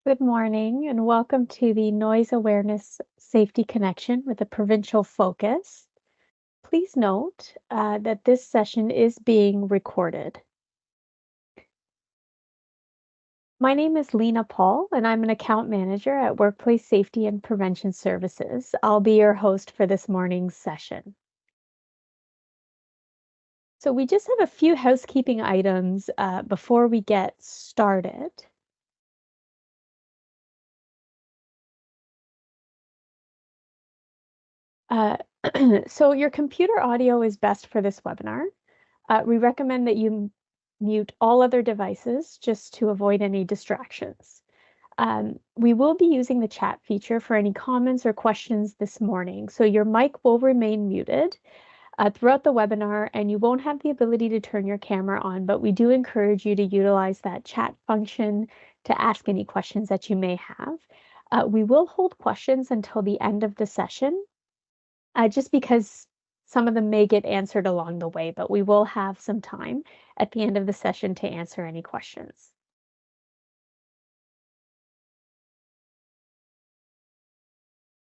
Good morning and welcome to the Noise Awareness Safety Connection with a provincial focus. Please note that this session is being recorded. My name is Lena Paul and I'm an account manager at Workplace Safety and Prevention Services. I'll be your host for this morning's session. So we just have a few housekeeping items before we get started. Uh, so your computer audio is best for this webinar. We recommend that you mute all other devices just to avoid any distractions. We will be using the chat feature for any comments or questions this morning, so your mic will remain muted throughout the webinar and you won't have the ability to turn your camera on, but we do encourage you to utilize that chat function to ask any questions that you may have. We will hold questions until the end of the session, just because some of them may get answered along the way, but we will have some time at the end of the session to answer any questions.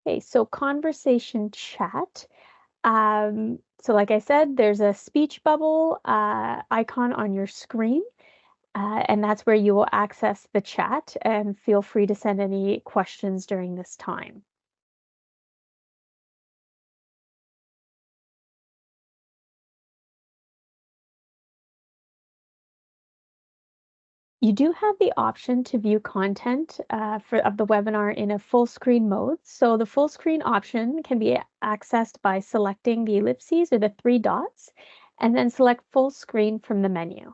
Okay, so conversation chat. So like I said, there's a speech bubble icon on your screen, and that's where you will access the chat, and feel free to send any questions during this time. You do have the option to view content of the webinar in a full screen mode. So the full screen option can be accessed by selecting the ellipses or the three dots, and then select full screen from the menu.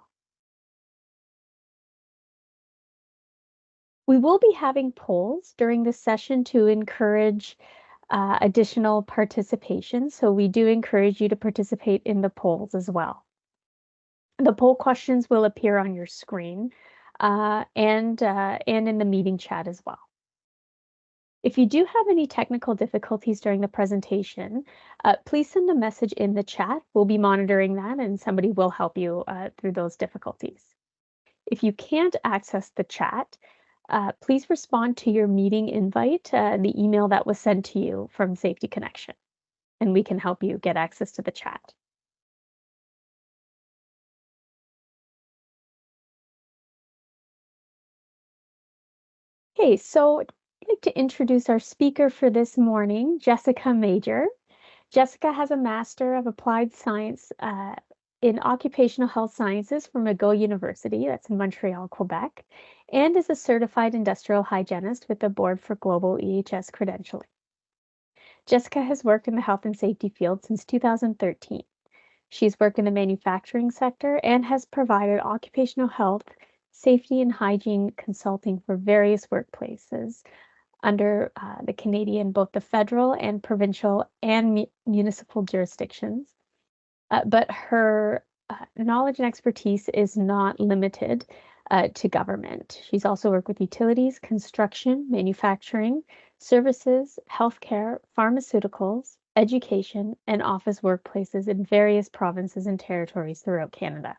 We will be having polls during this session to encourage additional participation. So we do encourage you to participate in the polls as well. The poll questions will appear on your screen and in the meeting chat as well. If you do have any technical difficulties during the presentation, please send a message in the chat. We'll be monitoring that and somebody will help you through those difficulties. If you can't access the chat, please respond to your meeting invite, the email that was sent to you from Safety Connection, and we can help you get access to the chat. Okay, so I'd like to introduce our speaker for this morning, Jessica Major. Jessica has a Master of Applied Science in Occupational Health Sciences from McGill University, that's in Montreal, Quebec, and is a certified industrial hygienist with the Board for Global EHS credentialing. Jessica has worked in the health and safety field since 2013. She's worked in the manufacturing sector and has provided occupational health, safety, and hygiene consulting for various workplaces under the Canadian, both the federal and provincial and municipal jurisdictions. But her knowledge and expertise is not limited to government. She's also worked with utilities, construction, manufacturing, services, healthcare, pharmaceuticals, education, and office workplaces in various provinces and territories throughout Canada.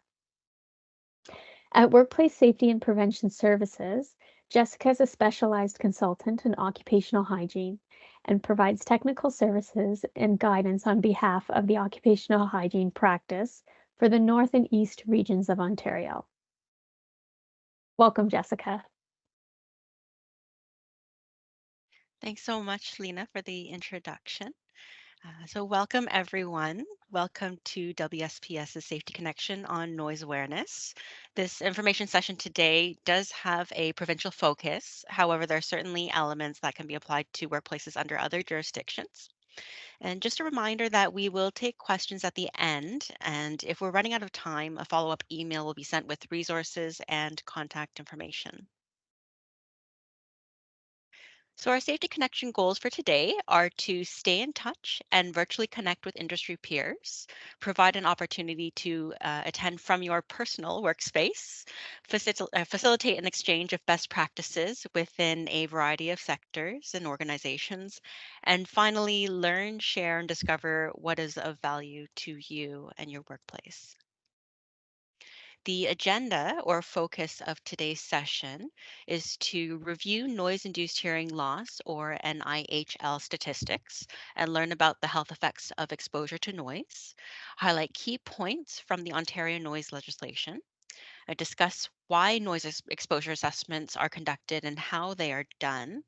At Workplace Safety and Prevention Services, Jessica is a specialized consultant in occupational hygiene and provides technical services and guidance on behalf of the occupational hygiene practice for the North and East regions of Ontario. Welcome, Jessica. Thanks so much, Lena, for the introduction. So welcome, everyone. Welcome to WSPS's Safety Connection on Noise Awareness. This information session today does have a provincial focus. However, there are certainly elements that can be applied to workplaces under other jurisdictions. And just a reminder that we will take questions at the end. And if we're running out of time, a follow-up email will be sent with resources and contact information. So, our Safety Connection goals for today are to stay in touch and virtually connect with industry peers, provide an opportunity to attend from your personal workspace, facilitate an exchange of best practices within a variety of sectors and organizations, and finally, learn, share, and discover what is of value to you and your workplace. The agenda or focus of today's session is to review noise induced hearing loss or NIHL statistics and learn about the health effects of exposure to noise, highlight key points from the Ontario noise legislation, discuss why exposure assessments are conducted and how they are done,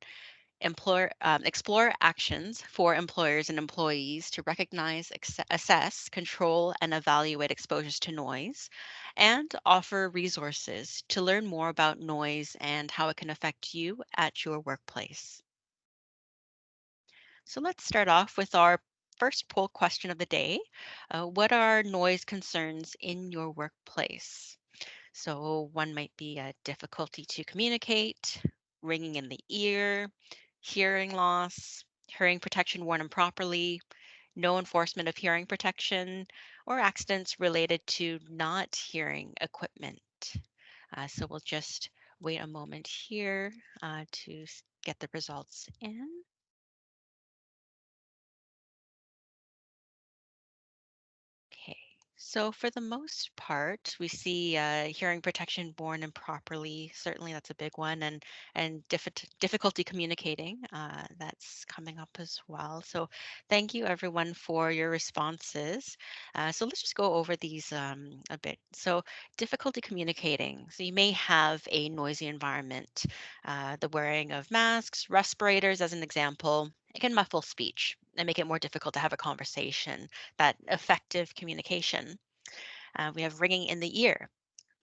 explore actions for employers and employees to recognize, assess, control, and evaluate exposures to noise, and offer resources to learn more about noise and how it can affect you at your workplace. So let's start off with our first poll question of the day. What are noise concerns in your workplace? So one might be a difficulty to communicate, ringing in the ear, hearing loss, hearing protection worn improperly, no enforcement of hearing protection, or accidents related to not hearing equipment. So we'll just wait a moment here to get the results in. Okay. So for the most part, we see hearing protection born improperly. Certainly, that's a big one, and difficulty communicating. That's coming up as well. So thank you everyone for your responses. So let's just go over these a bit. So difficulty communicating. So you may have a noisy environment. The wearing of masks, respirators, as an example, it can muffle speech and make it more difficult to have a conversation, that effective communication. We have ringing in the ear.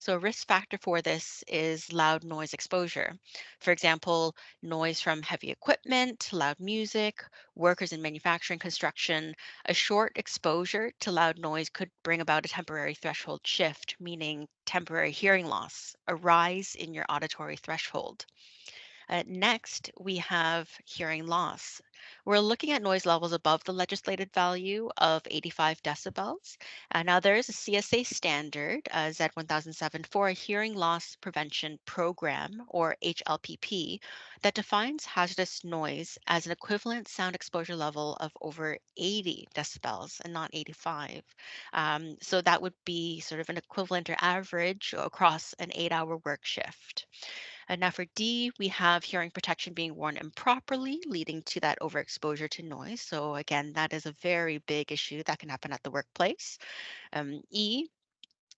So, a risk factor for this is loud noise exposure. For example, noise from heavy equipment, loud music, workers in manufacturing, construction. A short exposure to loud noise could bring about a temporary threshold shift, meaning temporary hearing loss, a rise in your auditory threshold. Next, we have hearing loss. We're looking at noise levels above the legislated value of 85 decibels. Now, there is a CSA standard, Z1007, for a hearing loss prevention program, or HLPP, that defines hazardous noise as an equivalent sound exposure level of over 80 decibels and not 85. So that would be sort of an equivalent or average across an 8-hour work shift. And now for D, we have hearing protection being worn improperly, leading to that overexposure to noise. So again, that is a very big issue that can happen at the workplace. E,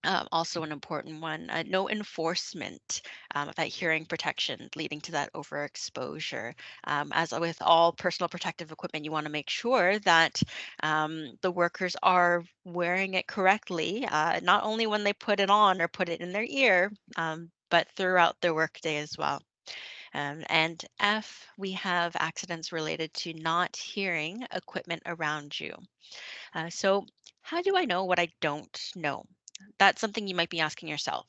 also an important one, no enforcement of that hearing protection leading to that overexposure. As with all personal protective equipment, you want to make sure that the workers are wearing it correctly, not only when they put it on or put it in their ear, but throughout their workday as well. And F, we have accidents related to not hearing equipment around you. So, how do I know what I don't know? That's something you might be asking yourself.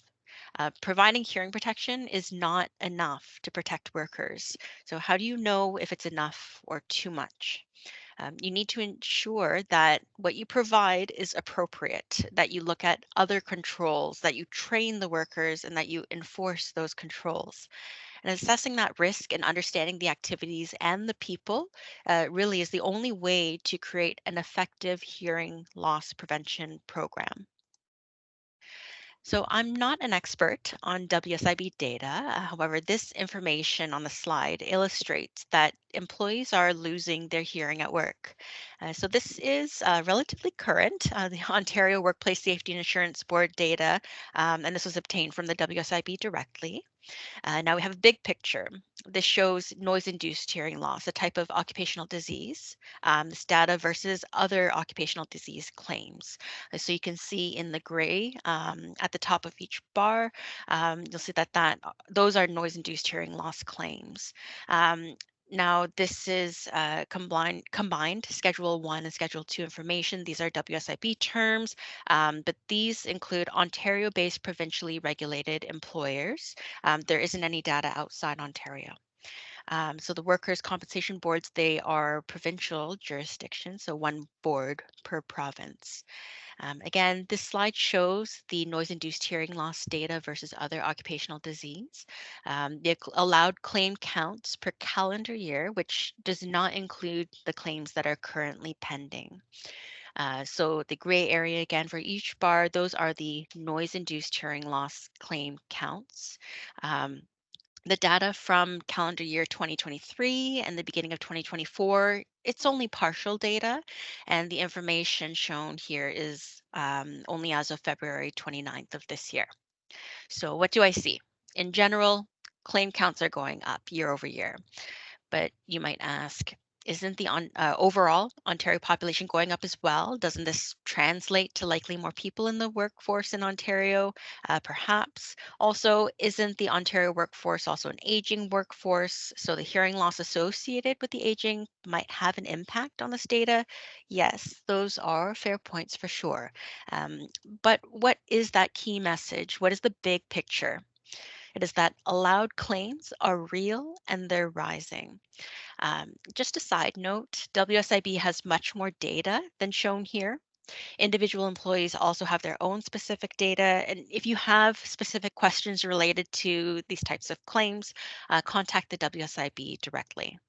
Providing hearing protection is not enough to protect workers. So, how do you know if it's enough or too much? You need to ensure that what you provide is appropriate, that you look at other controls, that you train the workers, and that you enforce those controls. And assessing that risk and understanding the activities and the people really is the only way to create an effective hearing loss prevention program. So I'm not an expert on WSIB data. However, this information on the slide illustrates that employees are losing their hearing at work. So this is relatively current, the Ontario Workplace Safety and Insurance Board data, and this was obtained from the WSIB directly. Now we have a big picture. This shows noise-induced hearing loss, a type of occupational disease. This data versus other occupational disease claims. So you can see in the gray at the top of each bar, you'll see that those are noise-induced hearing loss claims. Now, this is combined Schedule 1 and Schedule 2 information. These are WSIB terms, but these include Ontario-based provincially regulated employers. There isn't any data outside Ontario. So the workers' compensation boards, they are provincial jurisdictions, so one board per province. Again, this slide shows the noise-induced hearing loss data versus other occupational disease. The allowed claim counts per calendar year, which does not include the claims that are currently pending. So the gray area again for each bar, those are the noise-induced hearing loss claim counts. Um, the data from calendar year 2023 and the beginning of 2024, it's only partial data, and the information shown here is only as of February 29th of this year. So what do I see? In general, claim counts are going up year over year. But you might ask, isn't the overall Ontario population going up as well? Doesn't this translate to likely more people in the workforce in Ontario? Perhaps. Also, isn't the Ontario workforce also an aging workforce? So the hearing loss associated with the aging might have an impact on this data. Yes, those are fair points for sure. But what is that key message? What is the big picture? It is that allowed claims are real and they're rising. Just a side note, WSIB has much more data than shown here. Individual employees also have their own specific data. And if you have specific questions related to these types of claims, contact the WSIB directly.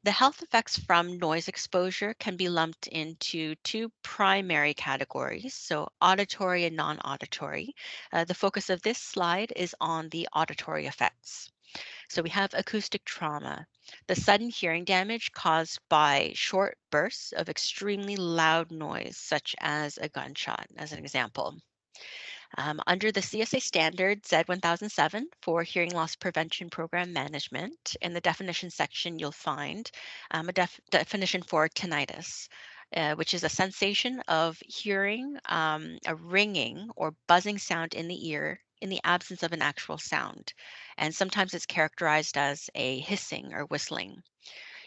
The health effects from noise exposure can be lumped into two primary categories, so auditory and non auditory. The focus of this slide is on the auditory effects. So we have acoustic trauma, the sudden hearing damage caused by short bursts of extremely loud noise, such as a gunshot, as an example. Under the CSA standard Z1007 for hearing loss prevention program management, in the definition section, you'll find a definition for tinnitus. Which is a sensation of hearing a ringing or buzzing sound in the ear in the absence of an actual sound. And sometimes it's characterized as a hissing or whistling.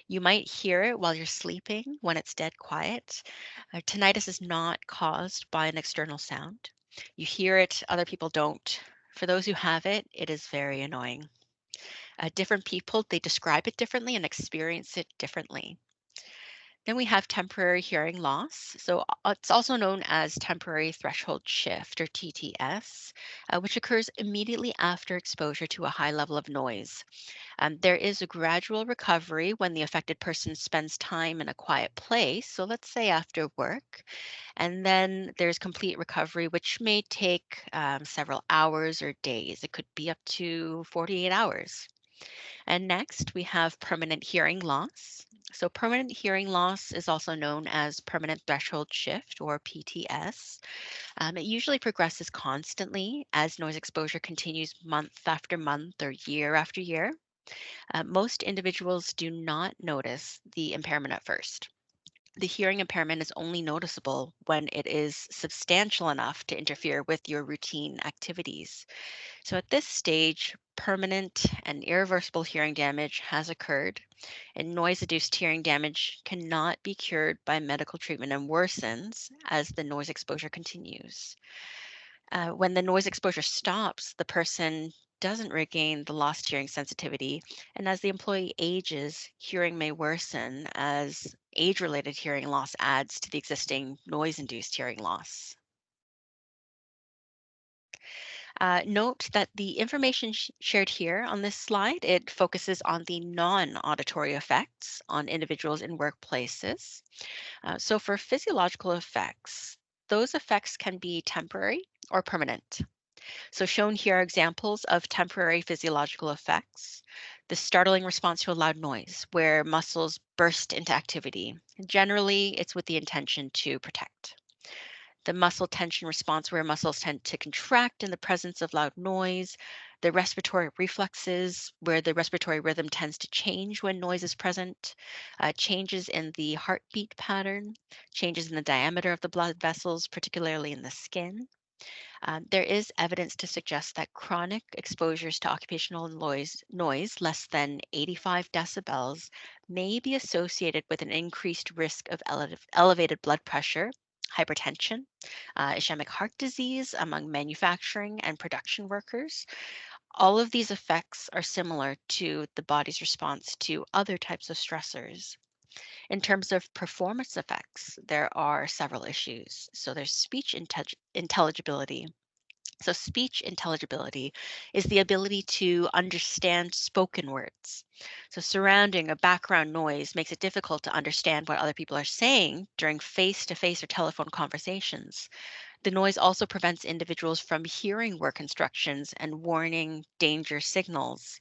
You might hear it while you're sleeping when it's dead quiet. Tinnitus is not caused by an external sound. You hear it, other people don't. For those who have it, it is very annoying. Different people, they describe it differently and experience it differently. Then we have temporary hearing loss. So it's also known as temporary threshold shift or TTS, which occurs immediately after exposure to a high level of noise. There is a gradual recovery when the affected person spends time in a quiet place. So let's say after work. And then there's complete recovery, which may take several hours or days. It could be up to 48 hours. And next, we have permanent hearing loss. So, permanent hearing loss is also known as permanent threshold shift or PTS. It usually progresses constantly as noise exposure continues month after month or year after year. Most individuals do not notice the impairment at first. The hearing impairment is only noticeable when it is substantial enough to interfere with your routine activities. So at this stage, permanent and irreversible hearing damage has occurred, and noise induced hearing damage cannot be cured by medical treatment and worsens as the noise exposure continues. When the noise exposure stops, the person doesn't regain the lost hearing sensitivity. And as the employee ages, hearing may worsen as age related hearing loss adds to the existing noise induced hearing loss. Note that the information shared here on this slide, it focuses on the non-auditory effects on individuals in workplaces. So for physiological effects, those effects can be temporary or permanent. So shown here are examples of temporary physiological effects. The startling response to a loud noise, where muscles burst into activity. Generally, it's with the intention to protect. The muscle tension response, where muscles tend to contract in the presence of loud noise. The respiratory reflexes, where the respiratory rhythm tends to change when noise is present. Changes in the heartbeat pattern, changes in the diameter of the blood vessels, particularly in the skin. There is evidence to suggest that chronic exposures to occupational noise less than 85 decibels may be associated with an increased risk of elevated blood pressure, hypertension, ischemic heart disease among manufacturing and production workers. All of these effects are similar to the body's response to other types of stressors. In terms of performance effects, there are several issues. So there's speech intelligibility. So, speech intelligibility is the ability to understand spoken words. So, surrounding or background noise makes it difficult to understand what other people are saying during face to face or telephone conversations. The noise also prevents individuals from hearing work instructions and warning danger signals.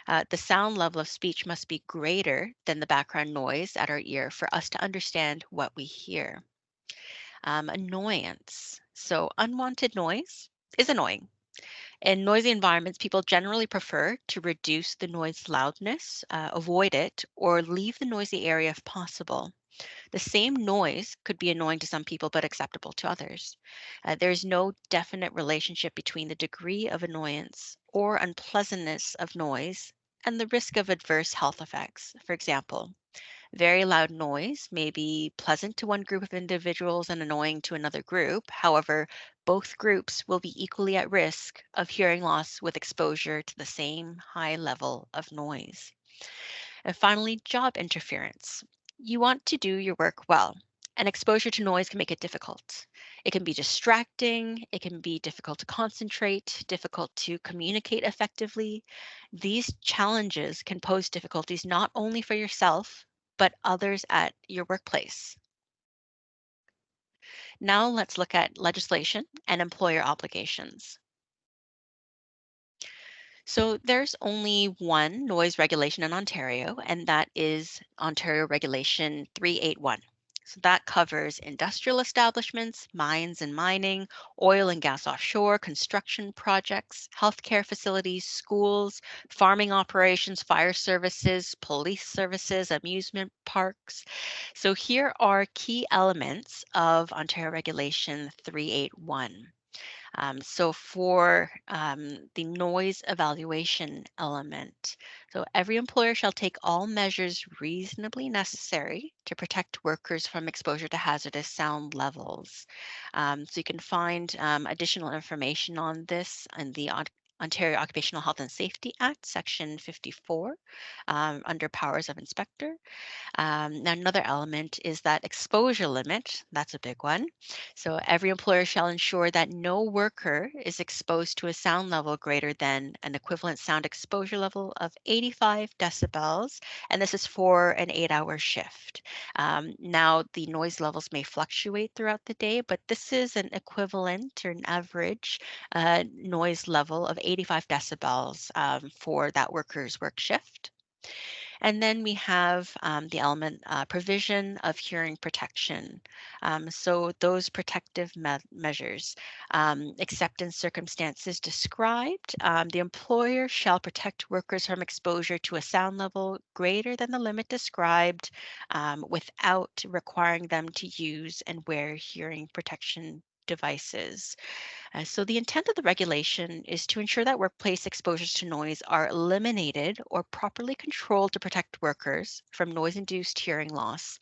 The sound level of speech must be greater than the background noise at our ear for us to understand what we hear. Annoyance. So, unwanted noise is annoying. In noisy environments, people generally prefer to reduce the noise loudness, avoid it, or leave the noisy area if possible. The same noise could be annoying to some people but acceptable to others. There's no definite relationship between the degree of annoyance or unpleasantness of noise and the risk of adverse health effects. For example, very loud noise may be pleasant to one group of individuals and annoying to another group. However, both groups will be equally at risk of hearing loss with exposure to the same high level of noise. And finally, job interference. You want to do your work well, and exposure to noise can make it difficult. It can be distracting, it can be difficult to concentrate, difficult to communicate effectively. These challenges can pose difficulties not only for yourself, but others at your workplace. Now let's look at legislation and employer obligations. So there's only one noise regulation in Ontario, and that is Ontario Regulation 381. So that covers industrial establishments, mines and mining, oil and gas offshore, construction projects, healthcare facilities, schools, farming operations, fire services, police services, amusement parks. So here are key elements of Ontario Regulation 381. So for the noise evaluation element, so every employer shall take all measures reasonably necessary to protect workers from exposure to hazardous sound levels. So you can find additional information on this in the Ontario Occupational Health and Safety Act, Section 54, under Powers of Inspector. Now, another element is that exposure limit. That's a big one. So, every employer shall ensure that no worker is exposed to a sound level greater than an equivalent sound exposure level of 85 decibels, and this is for an 8-hour shift. Now, the noise levels may fluctuate throughout the day, but this is an equivalent or an average noise level of 85 decibels for that worker's work shift. And then we have the element provision of hearing protection. So those protective measures, except in circumstances described, the employer shall protect workers from exposure to a sound level greater than the limit described without requiring them to use and wear hearing protection devices. So, the intent of the regulation is to ensure that workplace exposures to noise are eliminated or properly controlled to protect workers from noise induced hearing loss.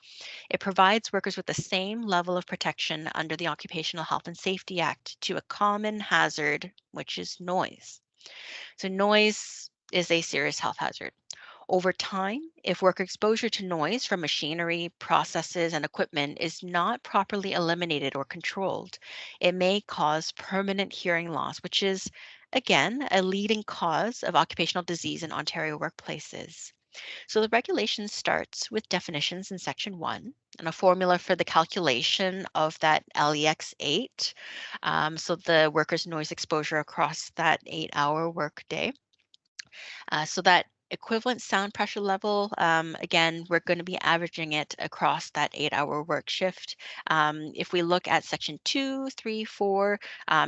It provides workers with the same level of protection under the Occupational Health and Safety Act to a common hazard, which is noise. So, noise is a serious health hazard. Over time, if work exposure to noise from machinery, processes, and equipment is not properly eliminated or controlled, it may cause permanent hearing loss, which is, again, a leading cause of occupational disease in Ontario workplaces. So the regulation starts with definitions in Section 1 and a formula for the calculation of that LEX 8. So the worker's noise exposure across that 8-hour workday. So that equivalent sound pressure level, again, we're going to be averaging it across that 8-hour work shift. If we look at section 2, 3, 4,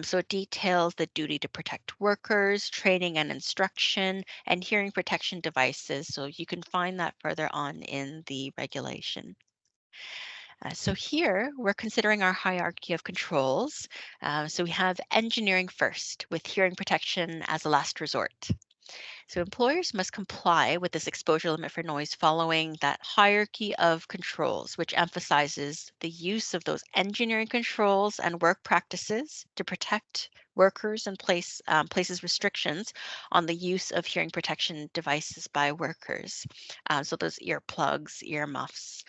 so it details the duty to protect workers, training and instruction, and hearing protection devices. So you can find that further on in the regulation. So here we're considering our hierarchy of controls. So we have engineering first with hearing protection as a last resort. So employers must comply with this exposure limit for noise following that hierarchy of controls, which emphasizes the use of those engineering controls and work practices to protect workers and places restrictions on the use of hearing protection devices by workers. So those earplugs, earmuffs.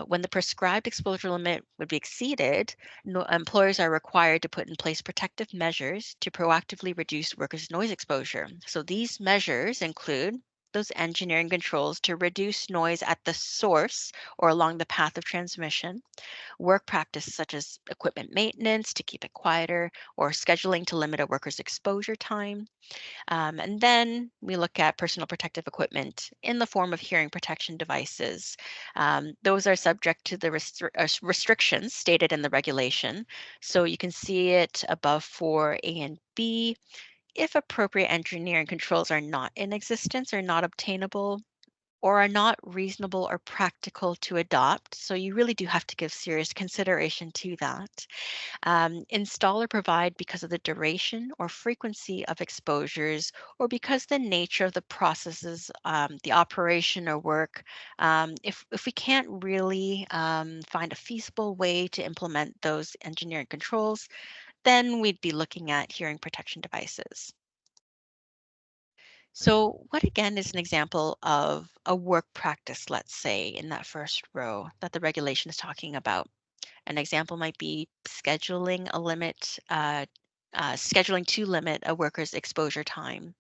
When the prescribed exposure limit would be exceeded, employers are required to put in place protective measures to proactively reduce workers' noise exposure. So these measures include those engineering controls to reduce noise at the source or along the path of transmission, work practices such as equipment maintenance to keep it quieter, or scheduling to limit a worker's exposure time. And then we look at personal protective equipment in the form of hearing protection devices. Those are subject to the restrictions stated in the regulation. So you can see it above for A and B. If appropriate engineering controls are not in existence or not obtainable, or are not reasonable or practical to adopt. So you really do have to give serious consideration to that. Install or provide because of the duration or frequency of exposures, or because the nature of the processes, the operation or work. If we can't really find a feasible way to implement those engineering controls, then we'd be looking at hearing protection devices. So, what again is an example of a work practice, let's say, in that first row that the regulation is talking about? An example might be scheduling to limit a worker's exposure time.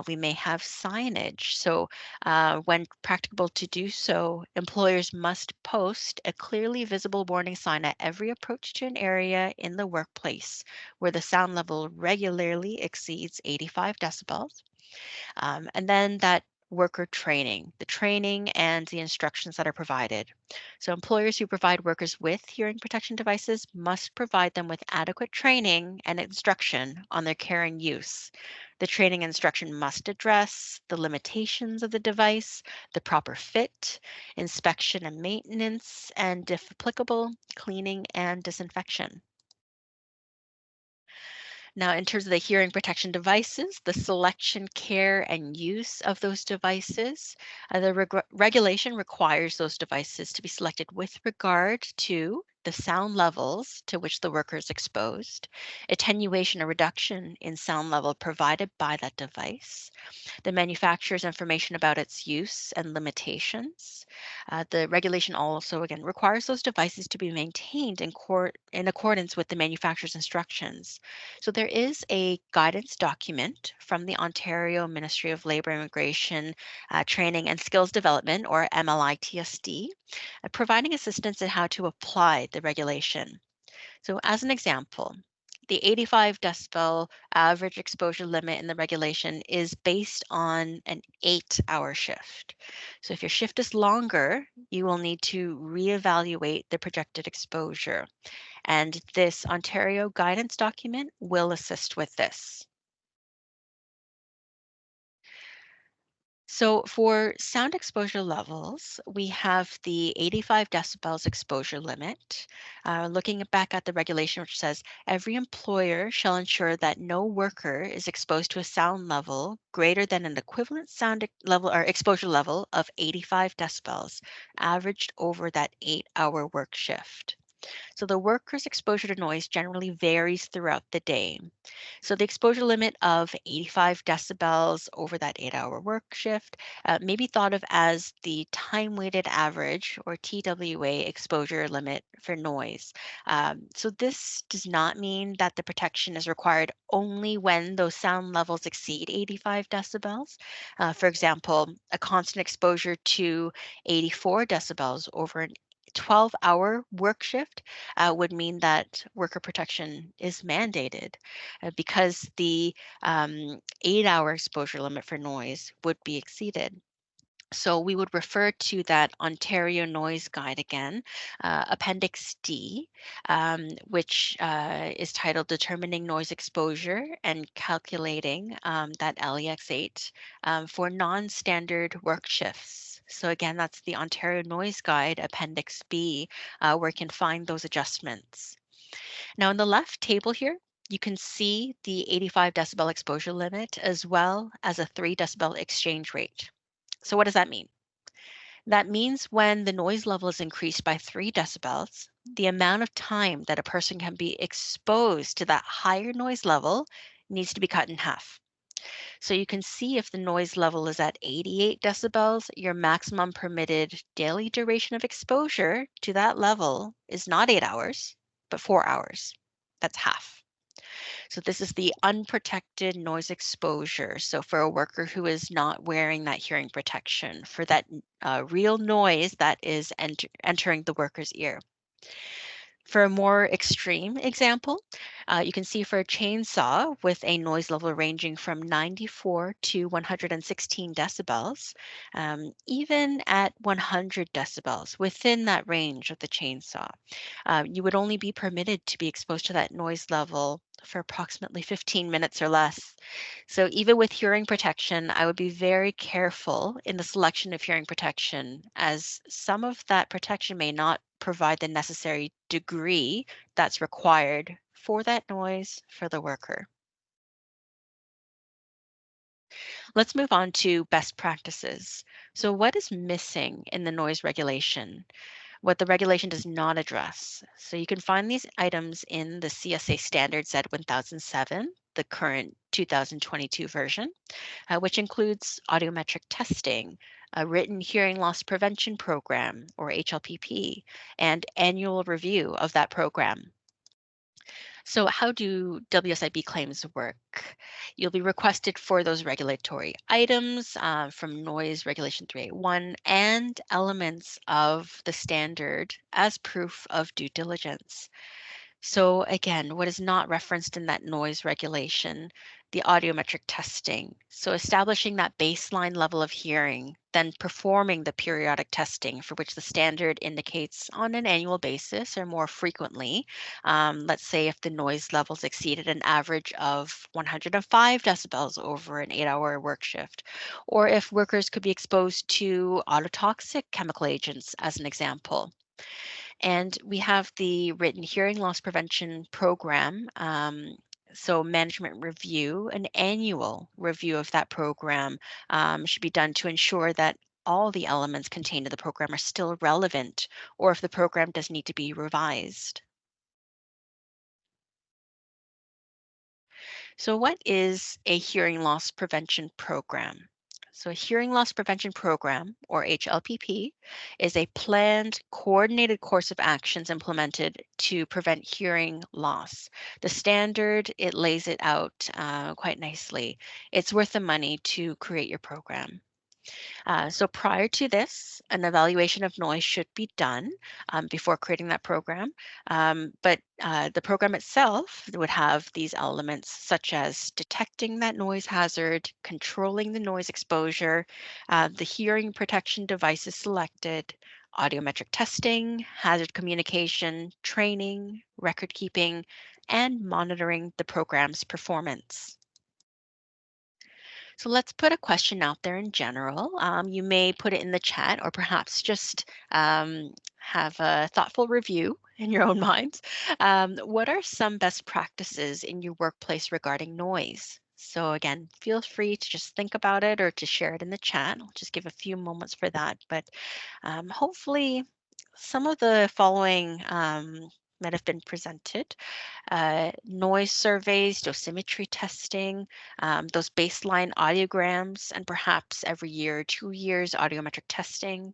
We may have signage. So, when practicable to do so, employers must post a clearly visible warning sign at every approach to an area in the workplace where the sound level regularly exceeds 85 decibels. And then that worker training, the training and the instructions that are provided. So, employers who provide workers with hearing protection devices must provide them with adequate training and instruction on their care and use. The training instruction must address the limitations of the device, the proper fit, inspection and maintenance, and if applicable, cleaning and disinfection. Now, in terms of the hearing protection devices, the selection, care, and use of those devices, the regulation requires those devices to be selected with regard to the sound levels to which the worker is exposed, attenuation or reduction in sound level provided by that device, the manufacturer's information about its use and limitations. The regulation also, again, requires those devices to be maintained in accordance with the manufacturer's instructions. So there is a guidance document from the Ontario Ministry of Labour, Immigration, Training and Skills Development, or MLITSD, providing assistance in how to apply the regulation. So, as an example, the 85 decibel average exposure limit in the regulation is based on an 8-hour shift. So, if your shift is longer, you will need to reevaluate the projected exposure. And this Ontario guidance document will assist with this. So for sound exposure levels, we have the 85 decibels exposure limit. Looking back at the regulation, which says every employer shall ensure that no worker is exposed to a sound level greater than an equivalent level or exposure level of 85 decibels, averaged over that 8-hour work shift. So the worker's exposure to noise generally varies throughout the day. So the exposure limit of 85 decibels over that 8-hour work shift may be thought of as the time weighted average, or TWA, exposure limit for noise. So this does not mean that the protection is required only when those sound levels exceed 85 decibels. For example, a constant exposure to 84 decibels over an 12-hour work shift would mean that worker protection is mandated because the 8-hour exposure limit for noise would be exceeded. So we would refer to that Ontario Noise Guide again, Appendix D, which is titled Determining Noise Exposure and Calculating that LEX8 for Non-Standard Work Shifts. So again, that's the Ontario Noise Guide, Appendix B, where you can find those adjustments. Now, in the left table here, you can see the 85 decibel exposure limit as well as a 3 decibel exchange rate. So what does that mean? That means when the noise level is increased by 3 decibels, the amount of time that a person can be exposed to that higher noise level needs to be cut in half. So you can see if the noise level is at 88 decibels, your maximum permitted daily duration of exposure to that level is not 8 hours, but 4 hours. That's half. So this is the unprotected noise exposure. So for a worker who is not wearing that hearing protection, for that real noise that is entering the worker's ear. For a more extreme example, you can see for a chainsaw with a noise level ranging from 94 to 116 decibels, even at 100 decibels within that range of the chainsaw, you would only be permitted to be exposed to that noise level for approximately 15 minutes or less. So even with hearing protection, I would be very careful in the selection of hearing protection, as some of that protection may not provide the necessary degree that's required for that noise for the worker. Let's move on to best practices. So what is missing in the noise regulation? What the regulation does not address. So you can find these items in the CSA standard Z 1007, the current 2022 version, which includes audiometric testing, a written hearing loss prevention program, or HLPP, and annual review of that program. So, how do WSIB claims work? You'll be requested for those regulatory items from Noise Regulation 381 and elements of the standard as proof of due diligence. So again, what is not referenced in that noise regulation, the audiometric testing. So establishing that baseline level of hearing, then performing the periodic testing for which the standard indicates on an annual basis or more frequently. Let's say if the noise levels exceeded an average of 105 decibels over an 8-hour work shift, or if workers could be exposed to autotoxic chemical agents, as an example. And we have the written hearing loss prevention program. So management review, an annual review of that program should be done to ensure that all the elements contained in the program are still relevant, or if the program does need to be revised. So, what is a hearing loss prevention program? So, a hearing loss prevention program, or HLPP, is a planned, coordinated course of actions implemented to prevent hearing loss. The standard, it lays it out quite nicely. It's worth the money to create your program. So prior to this, an evaluation of noise should be done before creating that program. But the program itself would have these elements such as detecting that noise hazard, controlling the noise exposure, the hearing protection devices selected, audiometric testing, hazard communication, training, record keeping, and monitoring the program's performance. So let's put a question out there in general. You may put it in the chat or perhaps just have a thoughtful review in your own minds. What are some best practices in your workplace regarding noise? So again, feel free to just think about it or to share it in the chat. I'll just give a few moments for that. But hopefully some of the following that have been presented: noise surveys, dosimetry testing, those baseline audiograms, and perhaps every year, 2 years, audiometric testing,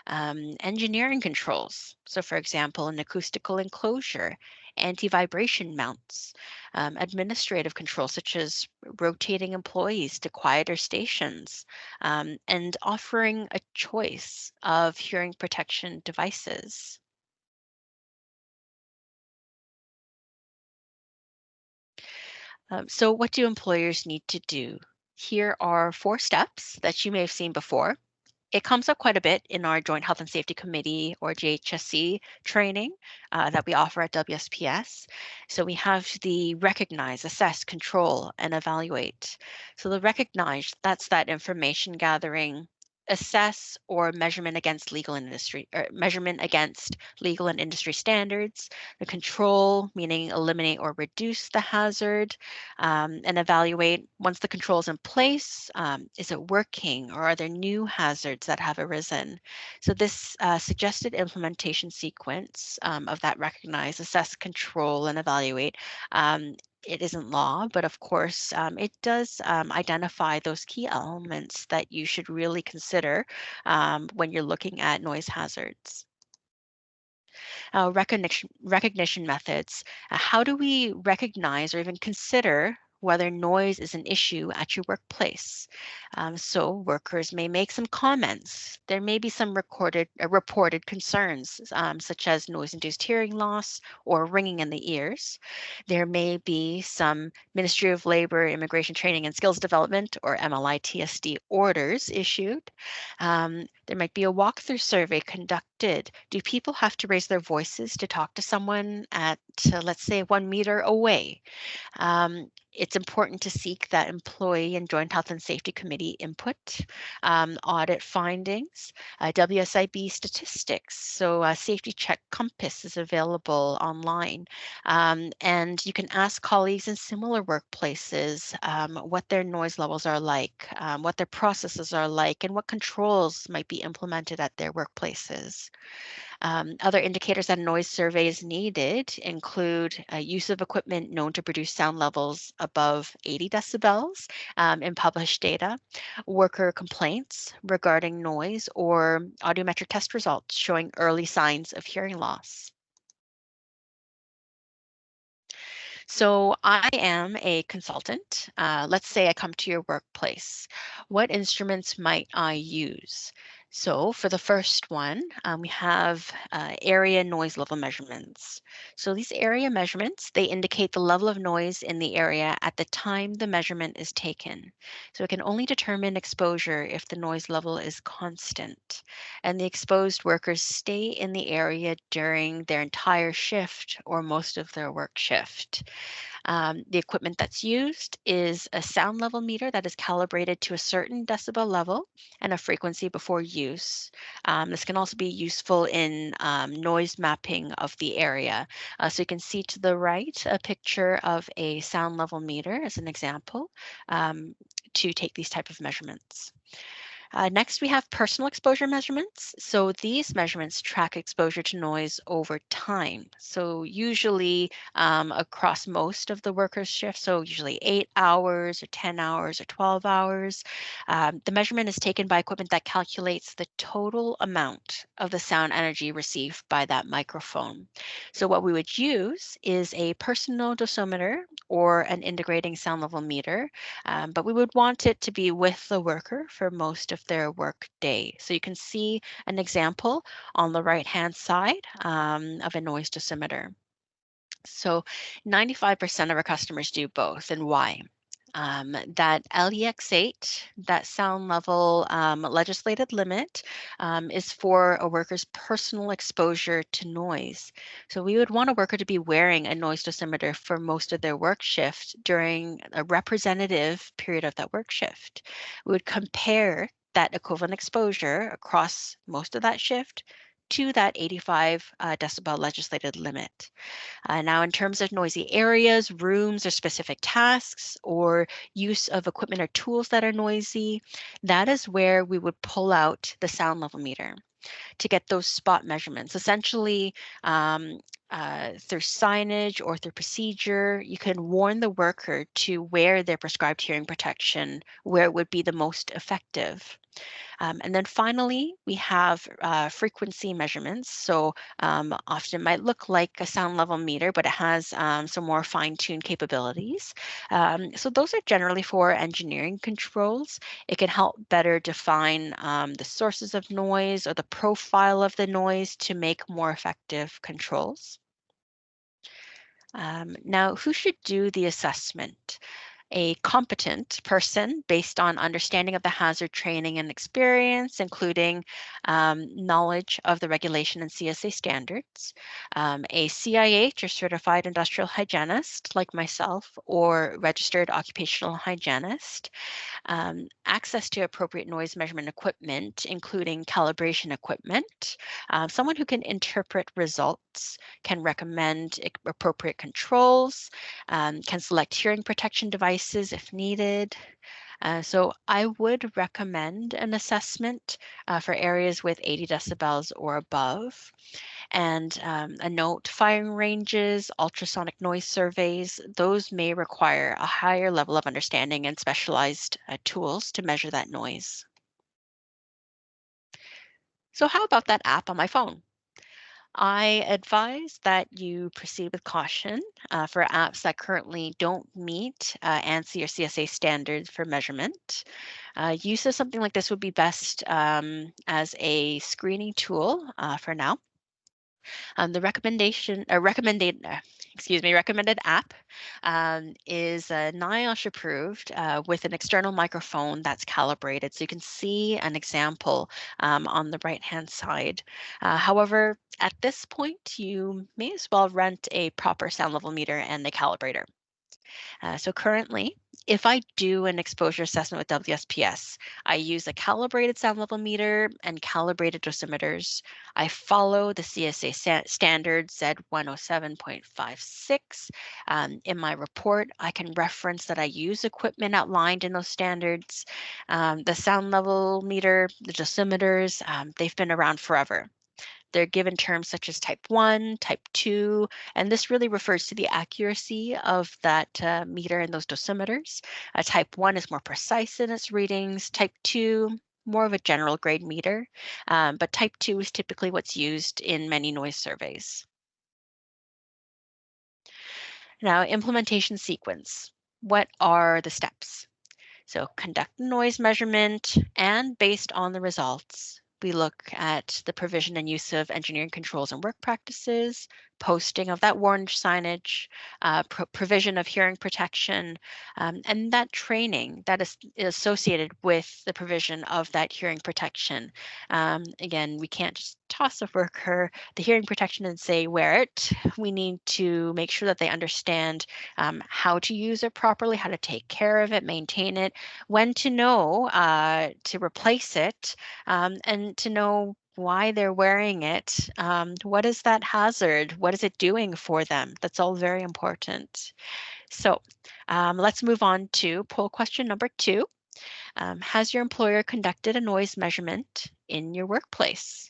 engineering controls. So, for example, an acoustical enclosure, anti vibration mounts, administrative controls such as rotating employees to quieter stations, and offering a choice of hearing protection devices. So, what do employers need to do? Here are 4 steps that you may have seen before. It comes up quite a bit in our Joint Health and Safety Committee or JHSC training that we offer at WSPS. So we have the recognize, assess, control, and evaluate. So the recognize, that's that information gathering, assess or measurement against legal and industry standards. The control, meaning eliminate or reduce the hazard, and evaluate once the control is in place. Is it working, or are there new hazards that have arisen? So this suggested implementation sequence of that recognize, assess, control, and evaluate it isn't law, but of course, it does identify those key elements that you should really consider when you're looking at noise hazards. Recognition methods. How do we recognize or even consider whether noise is an issue at your workplace? So workers may make some comments. There may be some reported concerns, such as noise-induced hearing loss or ringing in the ears. There may be some Ministry of Labor, Immigration Training and Skills Development, or MLITSD orders issued. There might be a walkthrough survey conducted. Do people have to raise their voices to talk to someone at, let's say, 1 meter away? It's important to seek that employee and joint health and safety committee input, audit findings, WSIB statistics. So Safety Check Compass is available online. And you can ask colleagues in similar workplaces what their noise levels are like, what their processes are like, and what controls might be implemented at their workplaces. Other indicators that a noise survey is needed include use of equipment known to produce sound levels above 80 decibels in published data, worker complaints regarding noise, or audiometric test results showing early signs of hearing loss. So I am a consultant. Let's say I come to your workplace. What instruments might I use? So for the first one, we have area noise level measurements. So these area measurements, they indicate the level of noise in the area at the time the measurement is taken. So it can only determine exposure if the noise level is constant and the exposed workers stay in the area during their entire shift or most of their work shift. The equipment that's used is a sound level meter that is calibrated to a certain decibel level and a frequency before use. This can also be useful in noise mapping of the area. So you can see to the right a picture of a sound level meter as an example um, to take these type of measurements. Next, we have personal exposure measurements. So these measurements track exposure to noise over time. So usually across most of the workers' shifts, so usually 8 hours or 10 hours or 12 hours. The measurement is taken by equipment that calculates the total amount of the sound energy received by that microphone. So what we would use is a personal dosimeter or an integrating sound level meter, but we would want it to be with the worker for most of their work day. So you can see an example on the right-hand side of a noise dosimeter. So 95% of our customers do both, and why? That LEX8, that sound level legislated limit, is for a worker's personal exposure to noise. So we would want a worker to be wearing a noise dosimeter for most of their work shift during a representative period of that work shift. We would compare that equivalent exposure across most of that shift to that 85 decibel legislated limit. Now, in terms of noisy areas, rooms, or specific tasks, or use of equipment or tools that are noisy, that is where we would pull out the sound level meter to get those spot measurements. Essentially, through signage or through procedure, you can warn the worker to wear their prescribed hearing protection where it would be the most effective. And then finally, we have frequency measurements. So often might look like a sound level meter, but it has some more fine-tuned capabilities. So those are generally for engineering controls. It can help better define the sources of noise or the profile of the noise to make more effective controls. Now, who should do the assessment? A competent person based on understanding of the hazard training and experience, including knowledge of the regulation and CSA standards, a CIH or certified industrial hygienist like myself, or registered occupational hygienist, access to appropriate noise measurement equipment, including calibration equipment, someone who can interpret results, can recommend appropriate controls, can select hearing protection devices if needed, So I would recommend an assessment for areas with 80 decibels or above. And a note, firing ranges, ultrasonic noise surveys, those may require a higher level of understanding and specialized tools to measure that noise. So how about that app on my phone? I advise that you proceed with caution for apps that currently don't meet ANSI or CSA standards for measurement. Use of something like this would be best as a screening tool for now. The recommended app is NIOSH approved with an external microphone that's calibrated. So you can see an example on the right-hand side. However, at this point, you may as well rent a proper sound level meter and a calibrator. So currently, if I do an exposure assessment with WSPS, I use a calibrated sound level meter and calibrated dosimeters. I follow the CSA standard Z107.56. In my report, I can reference that I use equipment outlined in those standards. The sound level meter, the dosimeters, they've been around forever. They're given terms such as type 1, type 2, and this really refers to the accuracy of that meter and those dosimeters. Type 1 is more precise in its readings. Type 2, more of a general grade meter, but type 2 is typically what's used in many noise surveys. Now, implementation sequence. What are the steps? So conduct noise measurement, and based on the results, we look at the provision and use of engineering controls and work practices, posting of that warning signage, provision of hearing protection, and that training that is associated with the provision of that hearing protection. Again, we can't just toss a worker the hearing protection and say wear it. We need to make sure that they understand how to use it properly, how to take care of it, maintain it, when to know to replace it, and to know why they're wearing it. What is that hazard? What is it doing for them? That's all very important. So let's move on to poll question number 2. Has your employer conducted a noise measurement in your workplace?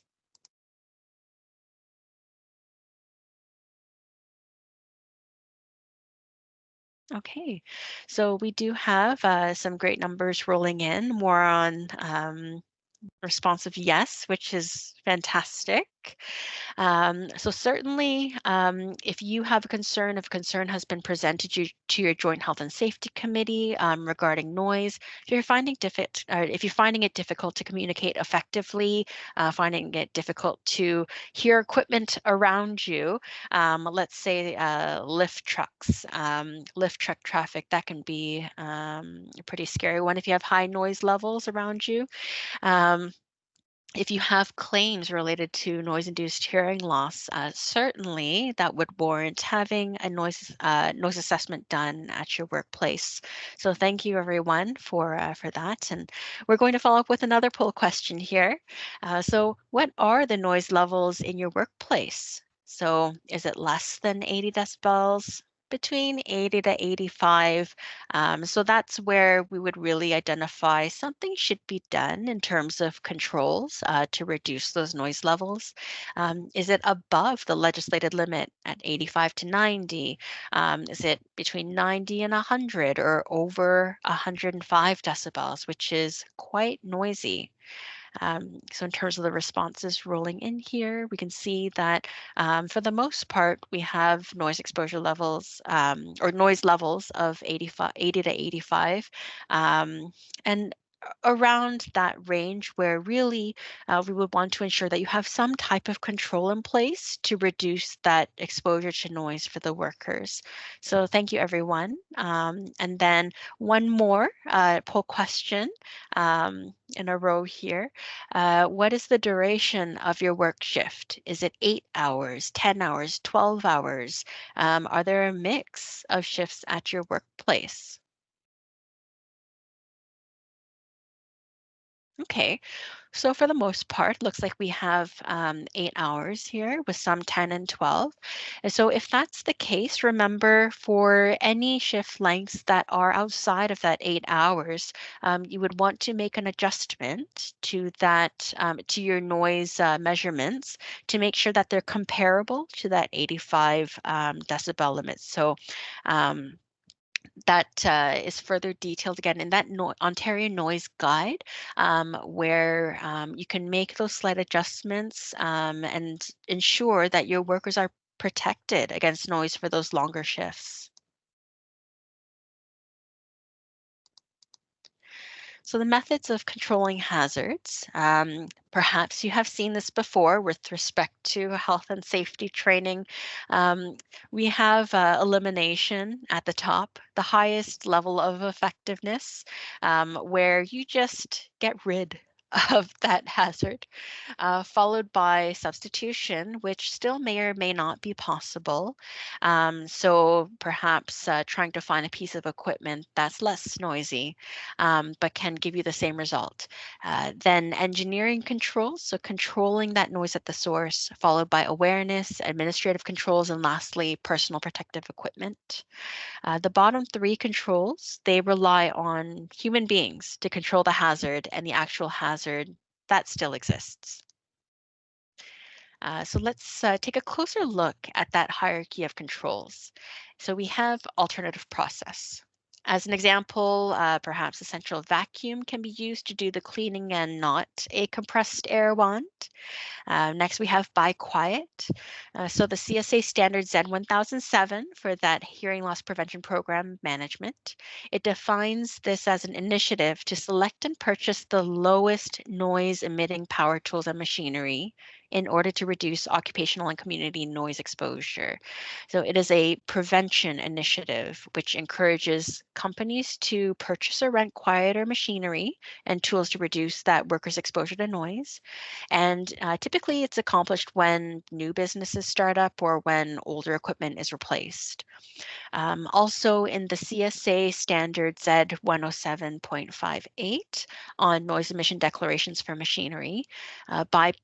Okay, so we do have some great numbers rolling in, more on responsive yes, which is fantastic. So certainly, if you have a concern, if a concern has been presented to your Joint Health and Safety Committee regarding noise, if you're finding it difficult to communicate effectively, finding it difficult to hear equipment around you, let's say lift truck traffic, that can be a pretty scary one if you have high noise levels around you. Um, if you have claims related to noise-induced hearing loss, certainly that would warrant having a noise assessment done at your workplace. So thank you everyone for that. And we're going to follow up with another poll question here. So what are the noise levels in your workplace? So is it less than 80 decibels? Between 80 to 85. So that's where we would really identify something should be done in terms of controls to reduce those noise levels. Is it above the legislated limit at 85 to 90? Is it between 90 and 100 or over 105 decibels, which is quite noisy? So in terms of the responses rolling in here, we can see that for the most part, we have noise exposure levels or noise levels of 80 to 85. And around that range where really we would want to ensure that you have some type of control in place to reduce that exposure to noise for the workers. So thank you, everyone. And then one more poll question in a row here. What is the duration of your work shift? Is it 8 hours, 10 hours, 12 hours? Are there a mix of shifts at your workplace? Okay. So for the most part, looks like we have 8 hours here with some 10 and 12. And so if that's the case, remember for any shift lengths that are outside of that 8 hours, you would want to make an adjustment to that, to your noise measurements to make sure that they're comparable to that 85 decibel limit. So um, that is further detailed again in that Ontario Noise Guide, where you can make those slight adjustments and ensure that your workers are protected against noise for those longer shifts. So the methods of controlling hazards, perhaps you have seen this before with respect to health and safety training. Um, we have elimination at the top, the highest level of effectiveness, where you just get rid of that hazard, followed by substitution, which still may or may not be possible. So perhaps trying to find a piece of equipment that's less noisy, but can give you the same result. Then engineering controls, so controlling that noise at the source, followed by awareness, administrative controls, and lastly, personal protective equipment. The bottom three controls, they rely on human beings to control the hazard and the actual hazard that still exists. So let's take a closer look at that hierarchy of controls. So we have alternative process. As an example, perhaps a central vacuum can be used to do the cleaning and not a compressed air wand. Next, we have Buy Quiet. So the CSA standard Z1007 for that hearing loss prevention program management. It defines this as an initiative to select and purchase the lowest noise emitting power tools and machinery in order to reduce occupational and community noise exposure. So it is a prevention initiative which encourages companies to purchase or rent quieter machinery and tools to reduce that workers' exposure to noise. And typically it's accomplished when new businesses start up or when older equipment is replaced. Also in the CSA standard Z107.58 on noise emission declarations for machinery, by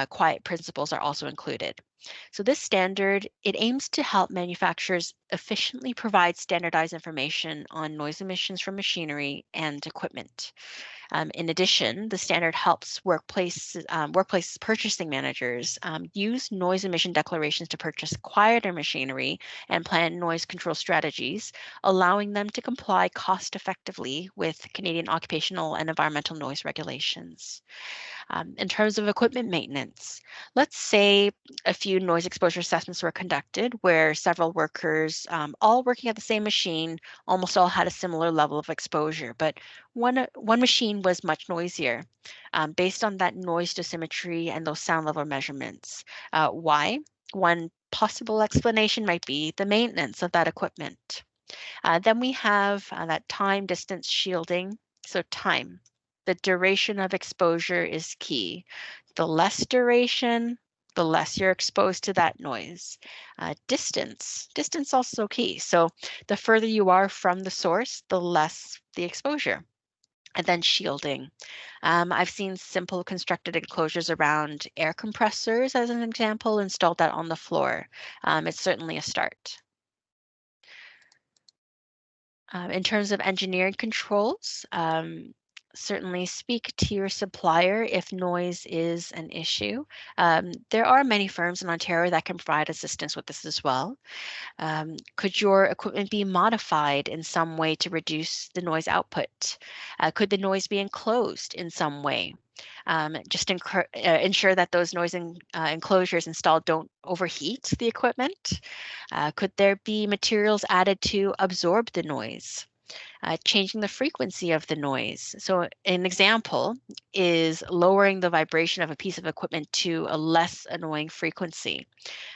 quiet principles are also included. So this standard, it aims to help manufacturers efficiently provide standardized information on noise emissions from machinery and equipment. In addition, the standard helps workplace purchasing managers use noise emission declarations to purchase quieter machinery and plan noise control strategies, allowing them to comply cost effectively with Canadian occupational and environmental noise regulations. In terms of equipment maintenance, let's say a few noise exposure assessments were conducted where several workers, all working at the same machine, almost all had a similar level of exposure, but one machine was much noisier based on that noise dosimetry and those sound level measurements. Why? One possible explanation might be the maintenance of that equipment. Then we have that time distance shielding. So time, the duration of exposure is key. The less duration, the less you're exposed to that noise. Distance also key. So the further you are from the source, the less the exposure. And then shielding. I've seen simple constructed enclosures around air compressors, as an example, installed that on the floor. It's certainly a start. In terms of engineering controls, certainly speak to your supplier if noise is an issue. There are many firms in Ontario that can provide assistance with this as well. Could your equipment be modified in some way to reduce the noise output? Could the noise be enclosed in some way? Just ensure that those noise enclosures installed don't overheat the equipment. Could there be materials added to absorb the noise? Changing the frequency of the noise. So an example is lowering the vibration of a piece of equipment to a less annoying frequency.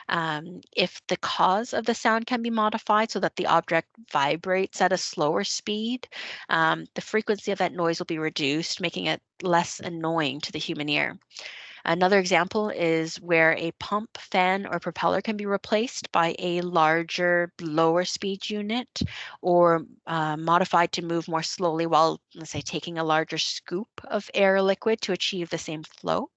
If the cause of the sound can be modified so that the object vibrates at a slower speed, the frequency of that noise will be reduced, making it less annoying to the human ear. Another example is where a pump, fan, or propeller can be replaced by a larger, lower speed unit or modified to move more slowly while, let's say, taking a larger scoop of air or liquid to achieve the same flow.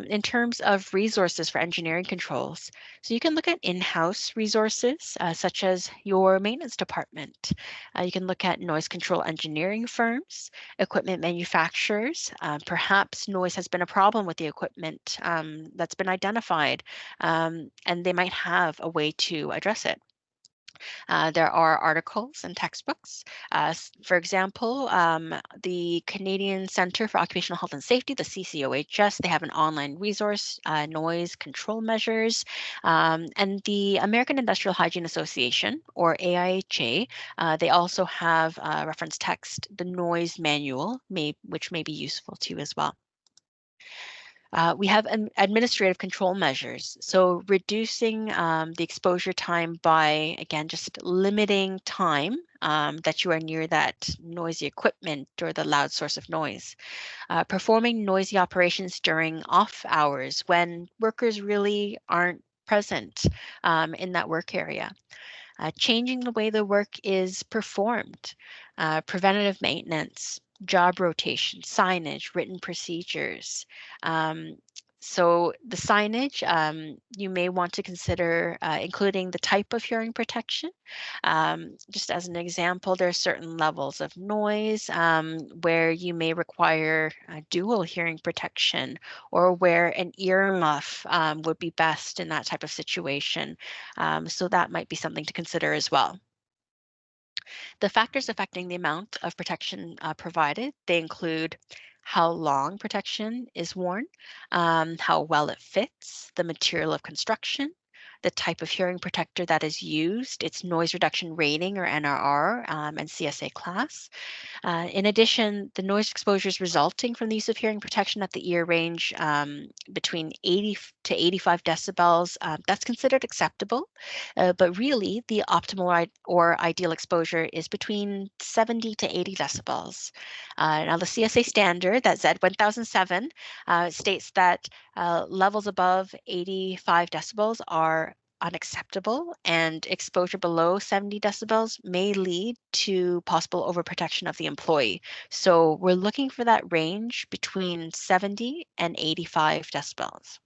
In terms of resources for engineering controls, so you can look at in-house resources such as your maintenance department. You can look at noise control engineering firms, equipment manufacturers. Perhaps noise has been a problem with the equipment that's been identified, and they might have a way to address it. There are articles and textbooks. For example, the Canadian Centre for Occupational Health and Safety, the CCOHS, they have an online resource, noise control measures, and the American Industrial Hygiene Association, or AIHA, they also have reference text, the noise manual, which may be useful to you as well. We have administrative control measures. So reducing the exposure time by, again, just limiting time that you are near that noisy equipment or the loud source of noise. Performing noisy operations during off hours when workers really aren't present in that work area. Changing the way the work is performed, preventative maintenance, job rotation, signage, written procedures. Um, so the signage, you may want to consider including the type of hearing protection. Just as an example, there are certain levels of noise where you may require dual hearing protection or where an earmuff would be best in that type of situation. So that might be something to consider as well. The factors affecting the amount of protection provided, they include how long protection is worn, how well it fits, the material of construction, the type of hearing protector that is used, its noise reduction rating or NRR and CSA class, in addition, the noise exposures resulting from the use of hearing protection at the ear range between 80 to 85 decibels, that's considered acceptable. But really, the optimal or ideal exposure is between 70 to 80 decibels. Now, the CSA standard, that Z1007, states that levels above 85 decibels are unacceptable, and exposure below 70 decibels may lead to possible overprotection of the employee. So we're looking for that range between 70 and 85 decibels.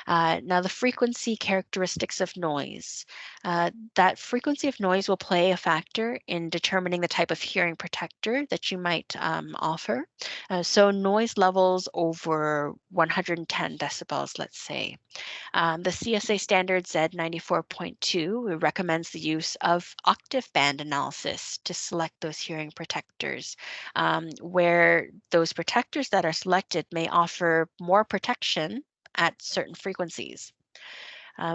Now, the frequency characteristics of noise. That frequency of noise will play a factor in determining the type of hearing protector that you might offer. So noise levels over 110 decibels, let's say. The CSA standard Z94.2 recommends the use of octave band analysis to select those hearing protectors, where those protectors that are selected may offer more protection at certain frequencies.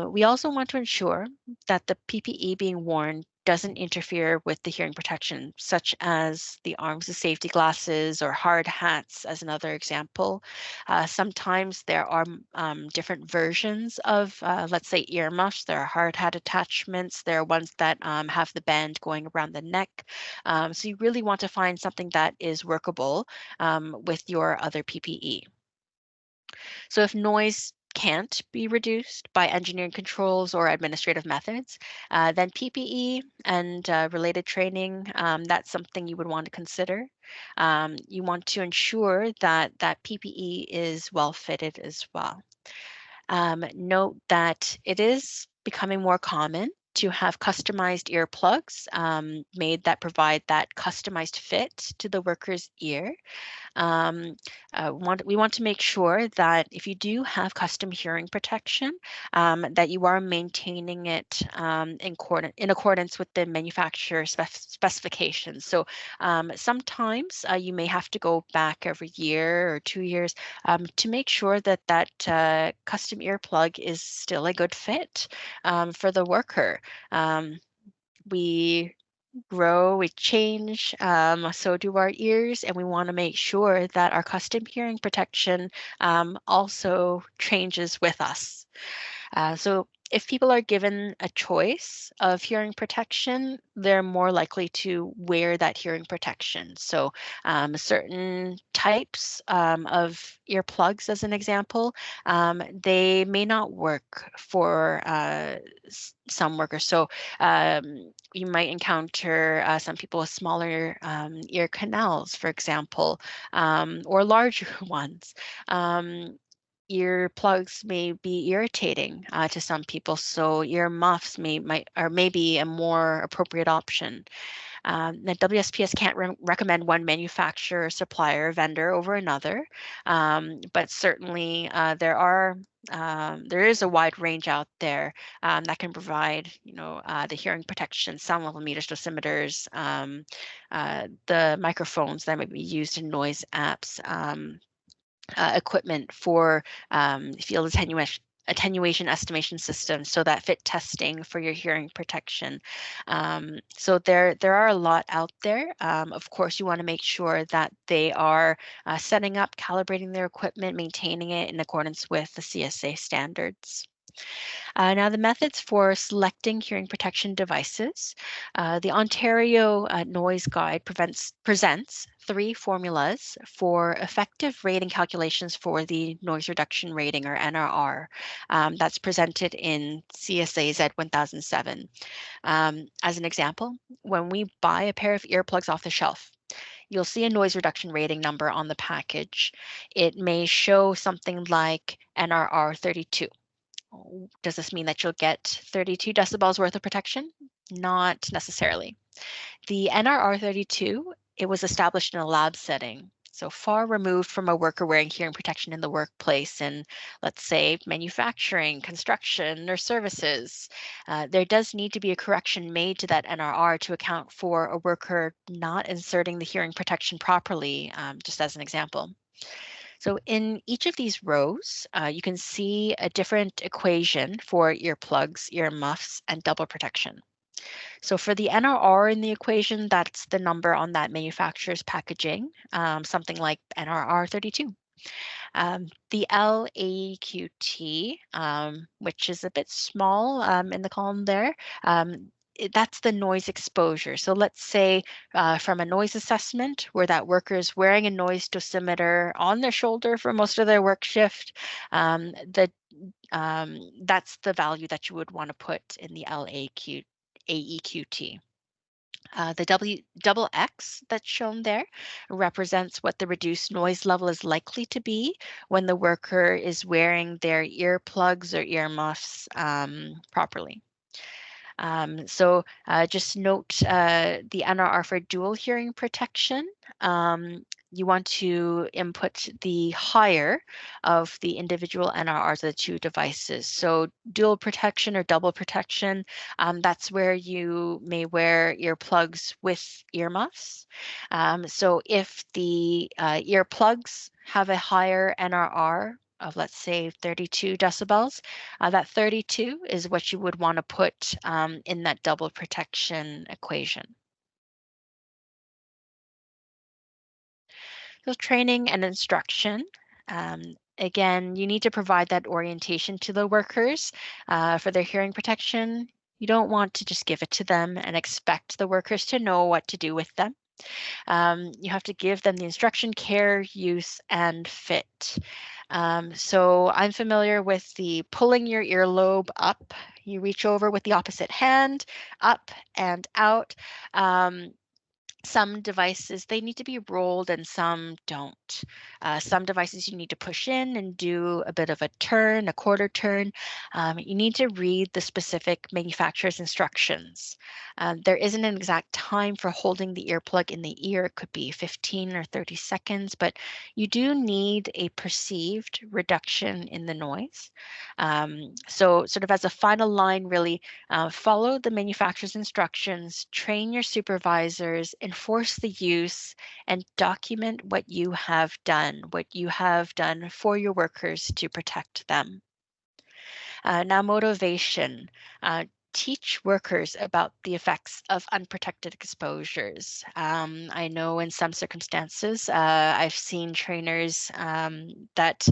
We also want to ensure that the PPE being worn doesn't interfere with the hearing protection, such as the arms of safety glasses or hard hats, as another example. Sometimes there are different versions of, let's say, earmuffs. There are hard hat attachments. There are ones that have the band going around the neck. So you really want to find something that is workable with your other PPE. So if noise can't be reduced by engineering controls or administrative methods, then PPE and related training, that's something you would want to consider. You want to ensure that that PPE is well fitted as well. Note that it is becoming more common to have customized earplugs made that provide that customized fit to the worker's ear. Um, we want to make sure that if you do have custom hearing protection, that you are maintaining it in accordance with the manufacturer specifications. So sometimes you may have to go back every year or 2 years to make sure that that custom earplug is still a good fit for the worker. We grow, we change, so do our ears, and we want to make sure that our custom hearing protection also changes with us. So if people are given a choice of hearing protection, they're more likely to wear that hearing protection. So certain types of earplugs, as an example, they may not work for some workers. So you might encounter some people with smaller ear canals, for example, or larger ones. Earplugs may be irritating to some people, so ear muffs may be a more appropriate option. The WSPS can't recommend one manufacturer, supplier, vendor over another, but certainly there is a wide range out there that can provide, the hearing protection, sound level meters, dosimeters, the microphones that may be used in noise apps. Equipment for field attenuation estimation systems, so that fit testing for your hearing protection. So there are a lot out there. Of course, you want to make sure that they are setting up, calibrating their equipment, maintaining it in accordance with the CSA standards. Now, the methods for selecting hearing protection devices. The Ontario Noise Guide presents three formulas for effective rating calculations for the noise reduction rating, or NRR. That's presented in CSA Z 1007. As an example, when we buy a pair of earplugs off the shelf, you'll see a noise reduction rating number on the package. It may show something like NRR 32. Does this mean that you'll get 32 decibels worth of protection? Not necessarily. The NRR 32, it was established in a lab setting, so far removed from a worker wearing hearing protection in the workplace in, let's say, manufacturing, construction, or services. There does need to be a correction made to that NRR to account for a worker not inserting the hearing protection properly, just as an example. So in each of these rows, you can see a different equation for earplugs, ear muffs, and double protection. So for the NRR in the equation, that's the number on that manufacturer's packaging, something like NRR 32. The LAQT, which is a bit small in the column there, that's the noise exposure. So let's say from a noise assessment where that worker is wearing a noise dosimeter on their shoulder for most of their work shift, that's the value that you would want to put in the AEQT. The double X that's shown there represents what the reduced noise level is likely to be when the worker is wearing their earplugs or earmuffs properly. So just note the NRR for dual hearing protection. You want to input the higher of the individual NRRs of the two devices. So dual protection or double protection, that's where you may wear earplugs with earmuffs. So if the earplugs have a higher NRR of, let's say, 32 decibels, that 32 is what you would want to put in that double protection equation. So training and instruction. Again, you need to provide that orientation to the workers for their hearing protection. You don't want to just give it to them and expect the workers to know what to do with them. You have to give them the instruction, care, use, and fit. So I'm familiar with the pulling your earlobe up. You reach over with the opposite hand, up and out. Some devices, they need to be rolled and some don't. Some devices you need to push in and do a bit of a turn, a quarter turn. You need to read the specific manufacturer's instructions. There isn't an exact time for holding the earplug in the ear. It could be 15 or 30 seconds, but you do need a perceived reduction in the noise. So sort of as a final line, really, follow the manufacturer's instructions, train your supervisors, enforce the use, and document what you have done for your workers to protect them. Now, motivation. Teach workers about the effects of unprotected exposures. I know in some circumstances, I've seen trainers that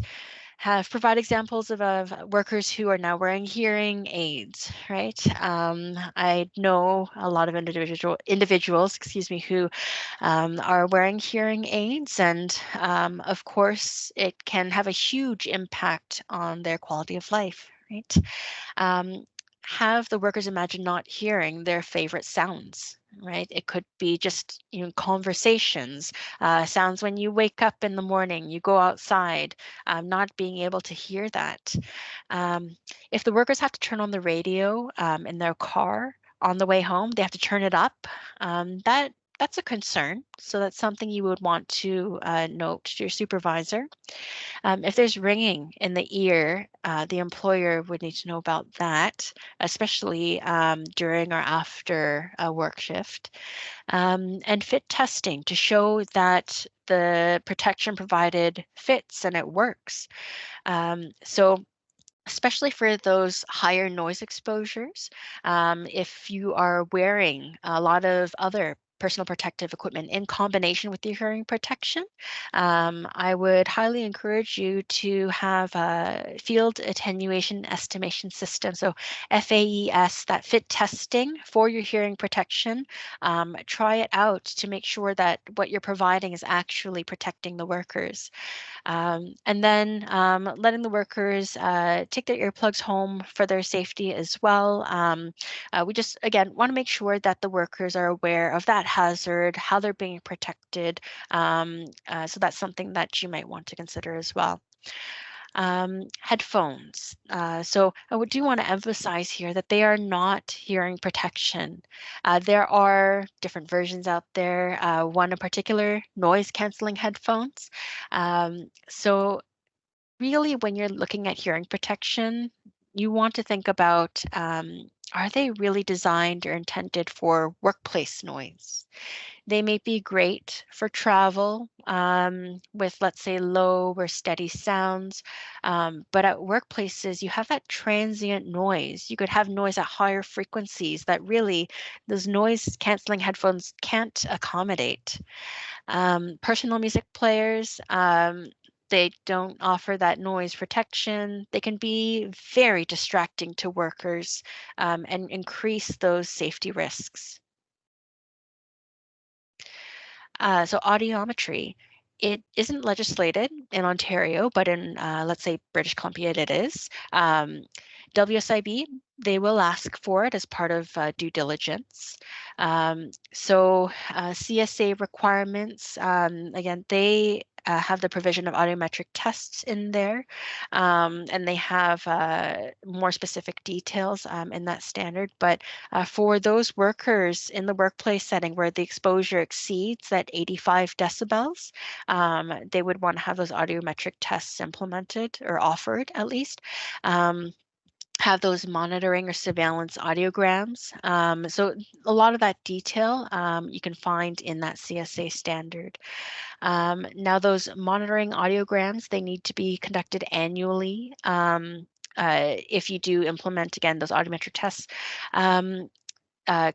have provide examples of workers who are now wearing hearing aids, right? I know a lot of individuals, excuse me, who are wearing hearing aids, and of course, it can have a huge impact on their quality of life, right? Um, have the workers imagine not hearing their favorite sounds, right? It could be just conversations, sounds when you wake up in the morning, you go outside, not being able to hear that. Um, if the workers have to turn on the radio in their car on the way home, they have to turn it up. That's a concern. So that's something you would want to note to your supervisor. If there's ringing in the ear, the employer would need to know about that, especially during or after a work shift. And fit testing to show that the protection provided fits and it works. So especially for those higher noise exposures. If you are wearing a lot of other personal protective equipment in combination with your hearing protection, I would highly encourage you to have a field attenuation estimation system. So FAES, that fit testing for your hearing protection. Try it out to make sure that what you're providing is actually protecting the workers. And then letting the workers take their earplugs home for their safety as well. We just, again, want to make sure that the workers are aware of that hazard, how they're being protected. So that's something that you might want to consider as well. Headphones. So I do want to emphasize here that they are not hearing protection. There are different versions out there, one in particular, noise canceling headphones. So really, when you're looking at hearing protection, you want to think about, are they really designed or intended for workplace noise? They may be great for travel with, let's say, low or steady sounds, but at workplaces, you have that transient noise. You could have noise at higher frequencies that really those noise canceling headphones can't accommodate. Personal music players, they don't offer that noise protection. They can be very distracting to workers and increase those safety risks. So audiometry, it isn't legislated in Ontario, but in, let's say, British Columbia, it is. WSIB, they will ask for it as part of due diligence. CSA requirements, again, they have the provision of audiometric tests in there, and they have more specific details in that standard. But for those workers in the workplace setting where the exposure exceeds that 85 decibels, they would want to have those audiometric tests implemented or offered at least. Have those monitoring or surveillance audiograms. So a lot of that detail you can find in that CSA standard. Now those monitoring audiograms, they need to be conducted annually. If you do implement, again, those audiometric tests,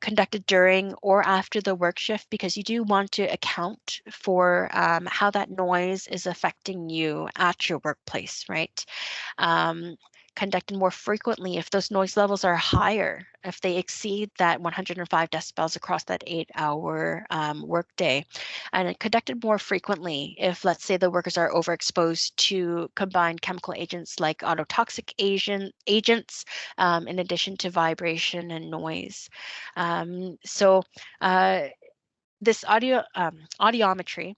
conducted during or after the work shift, because you do want to account for how that noise is affecting you at your workplace, right? Um, Conducted more frequently if those noise levels are higher, if they exceed that 105 decibels across that 8-hour workday, and conducted more frequently if, let's say, the workers are overexposed to combined chemical agents like autotoxic agents, in addition to vibration and noise. So this audiometry,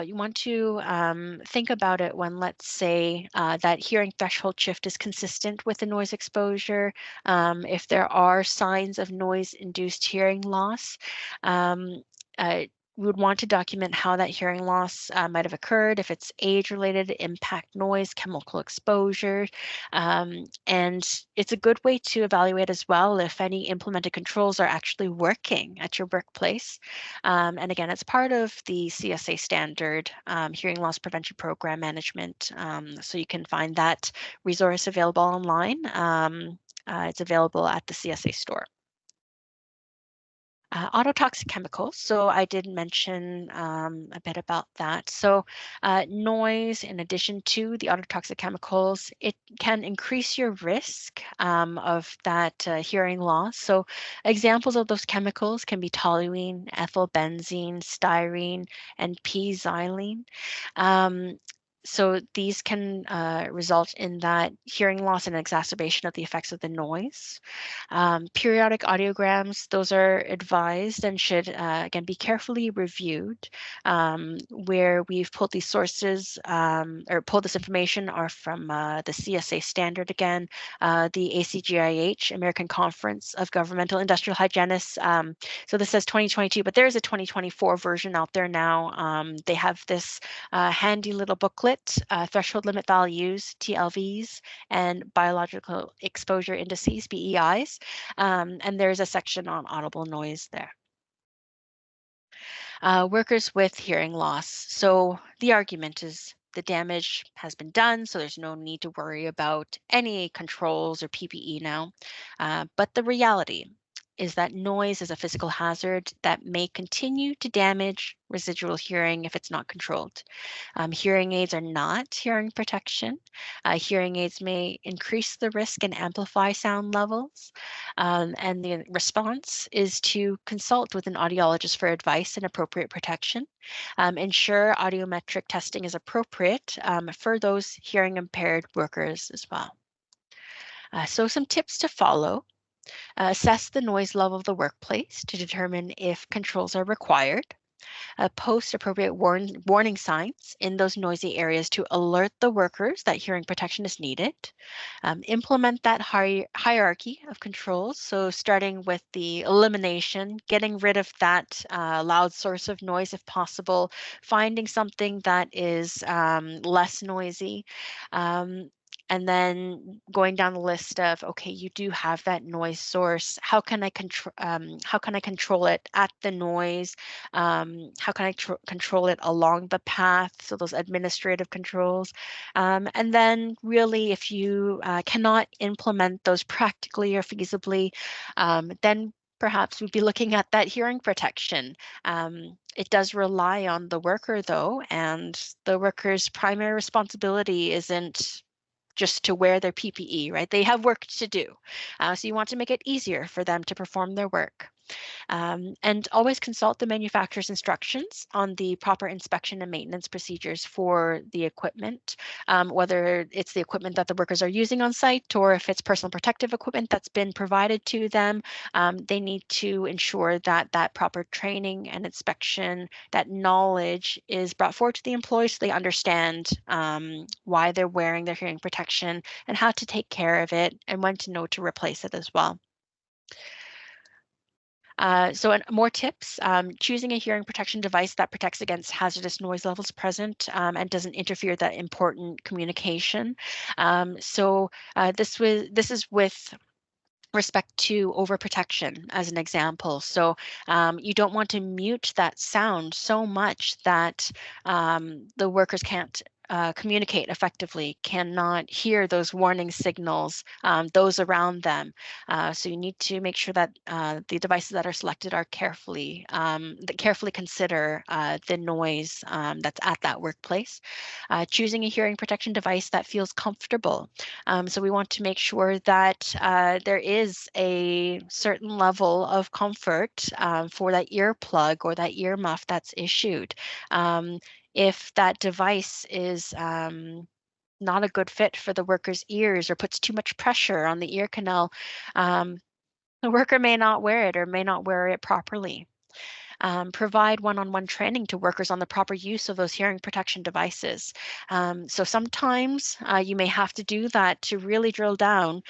you want to think about it when, let's say, that hearing threshold shift is consistent with the noise exposure. If there are signs of noise-induced hearing loss, um, uh, we would want to document how that hearing loss might have occurred, if it's age-related, impact noise, chemical exposure, and it's a good way to evaluate as well if any implemented controls are actually working at your workplace. And again, it's part of the CSA standard, Hearing Loss Prevention Program Management. So you can find that resource available online. It's available at the CSA store. Autotoxic chemicals. So I did mention a bit about that. So noise, in addition to the autotoxic chemicals, it can increase your risk of that hearing loss. So examples of those chemicals can be toluene, ethylbenzene, styrene, and p-xylene. Um, so these can result in that hearing loss and exacerbation of the effects of the noise. Periodic audiograms, those are advised and should, again, be carefully reviewed. Where we've pulled these sources or pulled this information are from the CSA standard again, the ACGIH, American Conference of Governmental Industrial Hygienists. So this says 2022, but there is a 2024 version out there now. They have this handy little booklet, threshold limit values, TLVs, and biological exposure indices, BEIs. And there's a section on audible noise there. Workers with hearing loss. So the argument is the damage has been done, so there's no need to worry about any controls or PPE now. But the reality is that noise is a physical hazard that may continue to damage residual hearing if it's not controlled. Hearing aids are not hearing protection. Hearing aids may increase the risk and amplify sound levels. And the response is to consult with an audiologist for advice and appropriate protection. Ensure audiometric testing is appropriate for those hearing impaired workers as well. So some tips to follow. Assess the noise level of the workplace to determine if controls are required. Post appropriate warning signs in those noisy areas to alert the workers that hearing protection is needed. Implement that hierarchy of controls. So starting with the elimination, getting rid of that loud source of noise if possible, finding something that is less noisy. And then going down the list of, okay, you do have that noise source. How can I control it at the noise? How can I control it along the path? So those administrative controls. And then really, if you cannot implement those practically or feasibly, then perhaps we'd be looking at that hearing protection. It does rely on the worker though, and the worker's primary responsibility isn't just to wear their PPE, right? They have work to do. So you want to make it easier for them to perform their work. And always consult the manufacturer's instructions on the proper inspection and maintenance procedures for the equipment, whether it's the equipment that the workers are using on site or if it's personal protective equipment that's been provided to them. They need to ensure that that proper training and inspection, that knowledge is brought forward to the employees so they understand why they're wearing their hearing protection and how to take care of it and when to know to replace it as well. More tips, choosing a hearing protection device that protects against hazardous noise levels present and doesn't interfere with that important communication. This is with respect to overprotection as an example. So you don't want to mute that sound so much that the workers can't communicate effectively, cannot hear those warning signals, those around them. So you need to make sure that the devices that are selected are that carefully consider the noise that's at that workplace. Choosing a hearing protection device that feels comfortable. So we want to make sure that there is a certain level of comfort for that earplug or that ear muff that's issued. If that device is not a good fit for the worker's ears or puts too much pressure on the ear canal, the worker may not wear it or may not wear it properly. Provide one-on-one training to workers on the proper use of those hearing protection devices. So sometimes you may have to do that to really drill down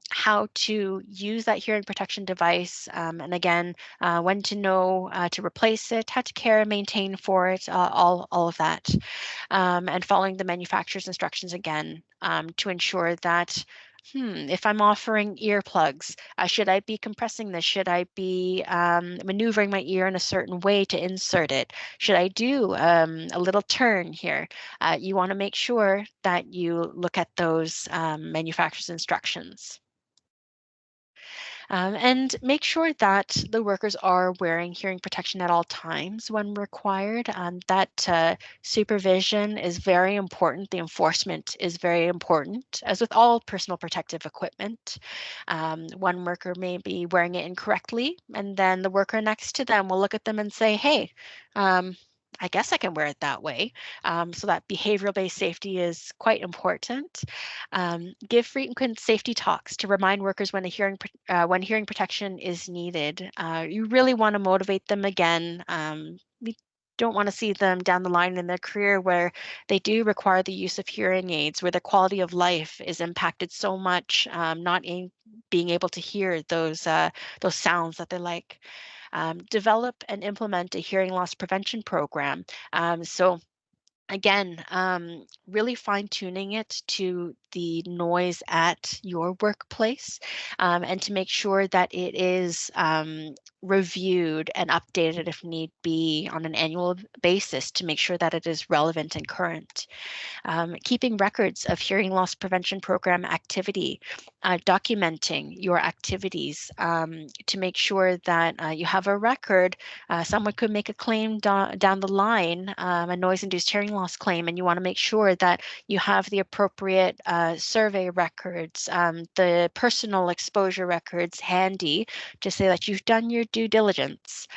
how to use that hearing protection device, and again, when to know to replace it, how to care and maintain for it, all of that. And following the manufacturer's instructions again to ensure that if I'm offering earplugs, should I be compressing this? Should I be maneuvering my ear in a certain way to insert it? Should I do a little turn here? You want to make sure that you look at those manufacturer's instructions. And make sure that the workers are wearing hearing protection at all times when required. That supervision is very important. The enforcement is very important, as with all personal protective equipment. One worker may be wearing it incorrectly, and then the worker next to them will look at them and say, hey, I guess I can wear it that way. So that behavioral-based safety is quite important. Give frequent safety talks to remind workers when hearing protection is needed. You really want to motivate them again. We don't want to see them down the line in their career where they do require the use of hearing aids, where their quality of life is impacted so much, not in being able to hear those sounds that they like. Develop and implement a hearing loss prevention program. So again, really fine tuning it to the noise at your workplace, and to make sure that it is reviewed and updated if need be on an annual basis to make sure that it is relevant and current. Keeping records of hearing loss prevention program activity, documenting your activities to make sure that you have a record. Someone could make a claim down the line, a noise-induced hearing loss claim, and you want to make sure that you have the appropriate survey records, the personal exposure records handy to say that you've done your due diligence.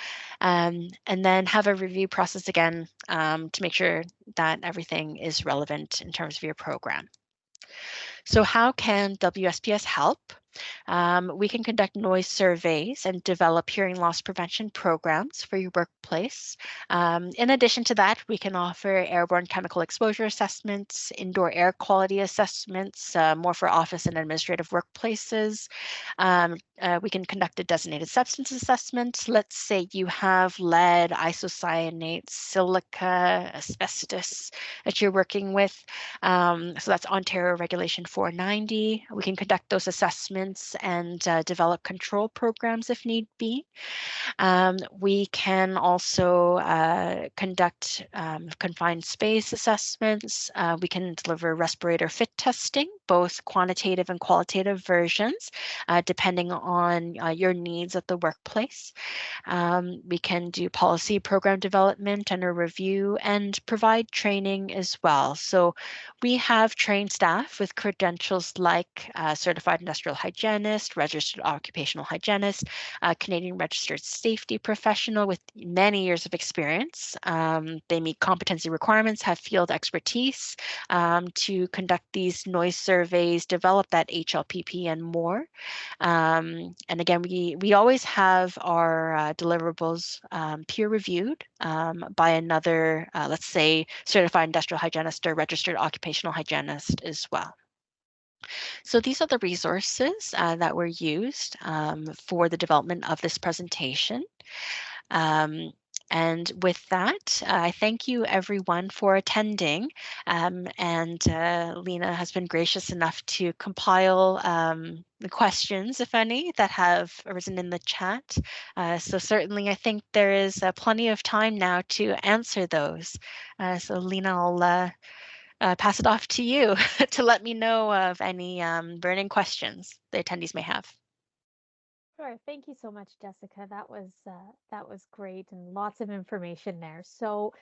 And then have a review process again to make sure that everything is relevant in terms of your program. So how can WSPS help? We can conduct noise surveys and develop hearing loss prevention programs for your workplace. In addition to that, we can offer airborne chemical exposure assessments, indoor air quality assessments, more for office and administrative workplaces. We can conduct a designated substance assessment. Let's say you have lead, isocyanates, silica, asbestos that you're working with. So that's Ontario Regulation 490. We can conduct those assessments and develop control programs if need be. We can also conduct confined space assessments. We can deliver respirator fit testing, both quantitative and qualitative versions, depending on your needs at the workplace. We can do policy program development and a review and provide training as well. So we have trained staff with credentials like certified industrial hygienist, registered occupational hygienist, Canadian registered safety professional with many years of experience. They meet competency requirements, have field expertise to conduct these noise surveys, develop that HLPP and more. And again, we always have our deliverables peer reviewed by another, let's say, certified industrial hygienist or registered occupational hygienist as well. So these are the resources that were used for the development of this presentation. Um, and with that, I thank you everyone for attending. And Lena has been gracious enough to compile the questions, if any, that have arisen in the chat. So certainly I think there is plenty of time now to answer those. So Lena, I'll pass it off to you to let me know of any burning questions the attendees may have. Sure. Thank you so much, Jessica. That was great and lots of information there. So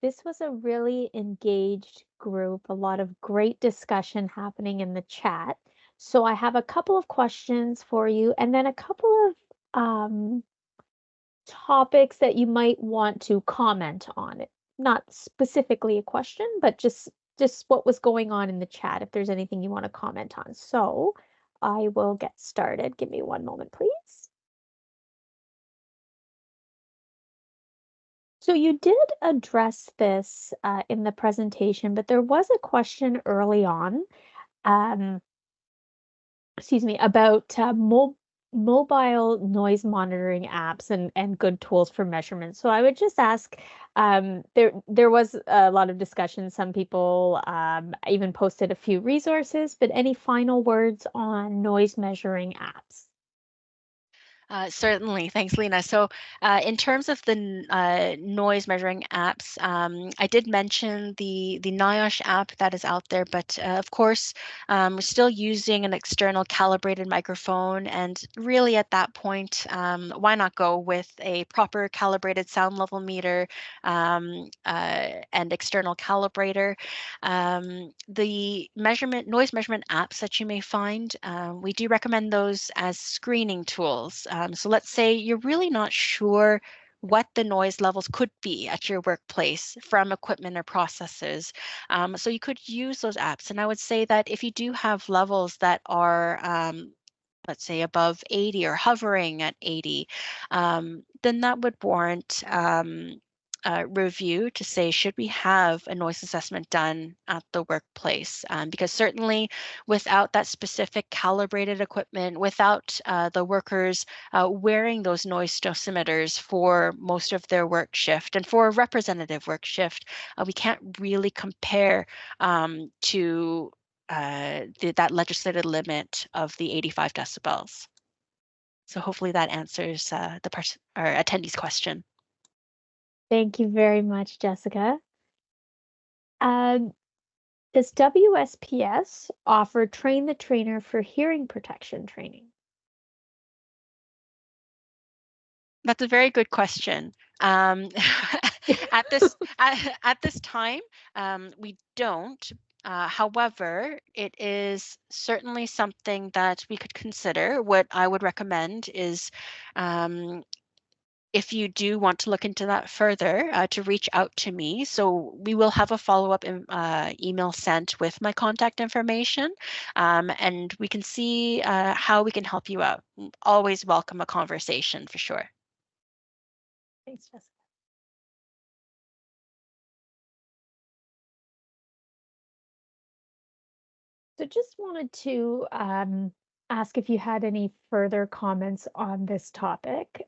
this was a really engaged group, a lot of great discussion happening in the chat. So I have a couple of questions for you and then a couple of topics that you might want to comment on it. Not specifically a question, but just what was going on in the chat if there's anything you want to comment on. So I will get started. Give me one moment, please. So you did address this in the presentation, but there was a question early on, um, excuse me, about mobile noise monitoring apps and good tools for measurement. So I would just ask, there was a lot of discussion. Some people even posted a few resources, but any final words on noise measuring apps? Certainly. Thanks, Lena. So, in terms of the noise measuring apps, I did mention the NIOSH app that is out there, but of course, we're still using an external calibrated microphone. And really, at that point, why not go with a proper calibrated sound level meter and external calibrator? The noise measurement apps that you may find, we do recommend those as screening tools. So let's say you're really not sure what the noise levels could be at your workplace from equipment or processes. So you could use those apps. And I would say that if you do have levels that are let's say above 80 or hovering at 80, then that would warrant review to say, should we have a noise assessment done at the workplace? Because certainly without that specific calibrated equipment, without the workers wearing those noise dosimeters for most of their work shift and for a representative work shift, we can't really compare to that legislated limit of the 85 decibels. So hopefully that answers the person or attendee's question. Thank you very much, Jessica. Um, does WSPS offer train the trainer for hearing protection training? That's a very good question. Um, at this time, we don't. However, it is certainly something that we could consider. What I would recommend is um, if you do want to look into that further, to reach out to me. So we will have a follow-up email sent with my contact information, and we can see how we can help you out. Always welcome a conversation for sure. Thanks, Jessica. So just wanted to ask if you had any further comments on this topic.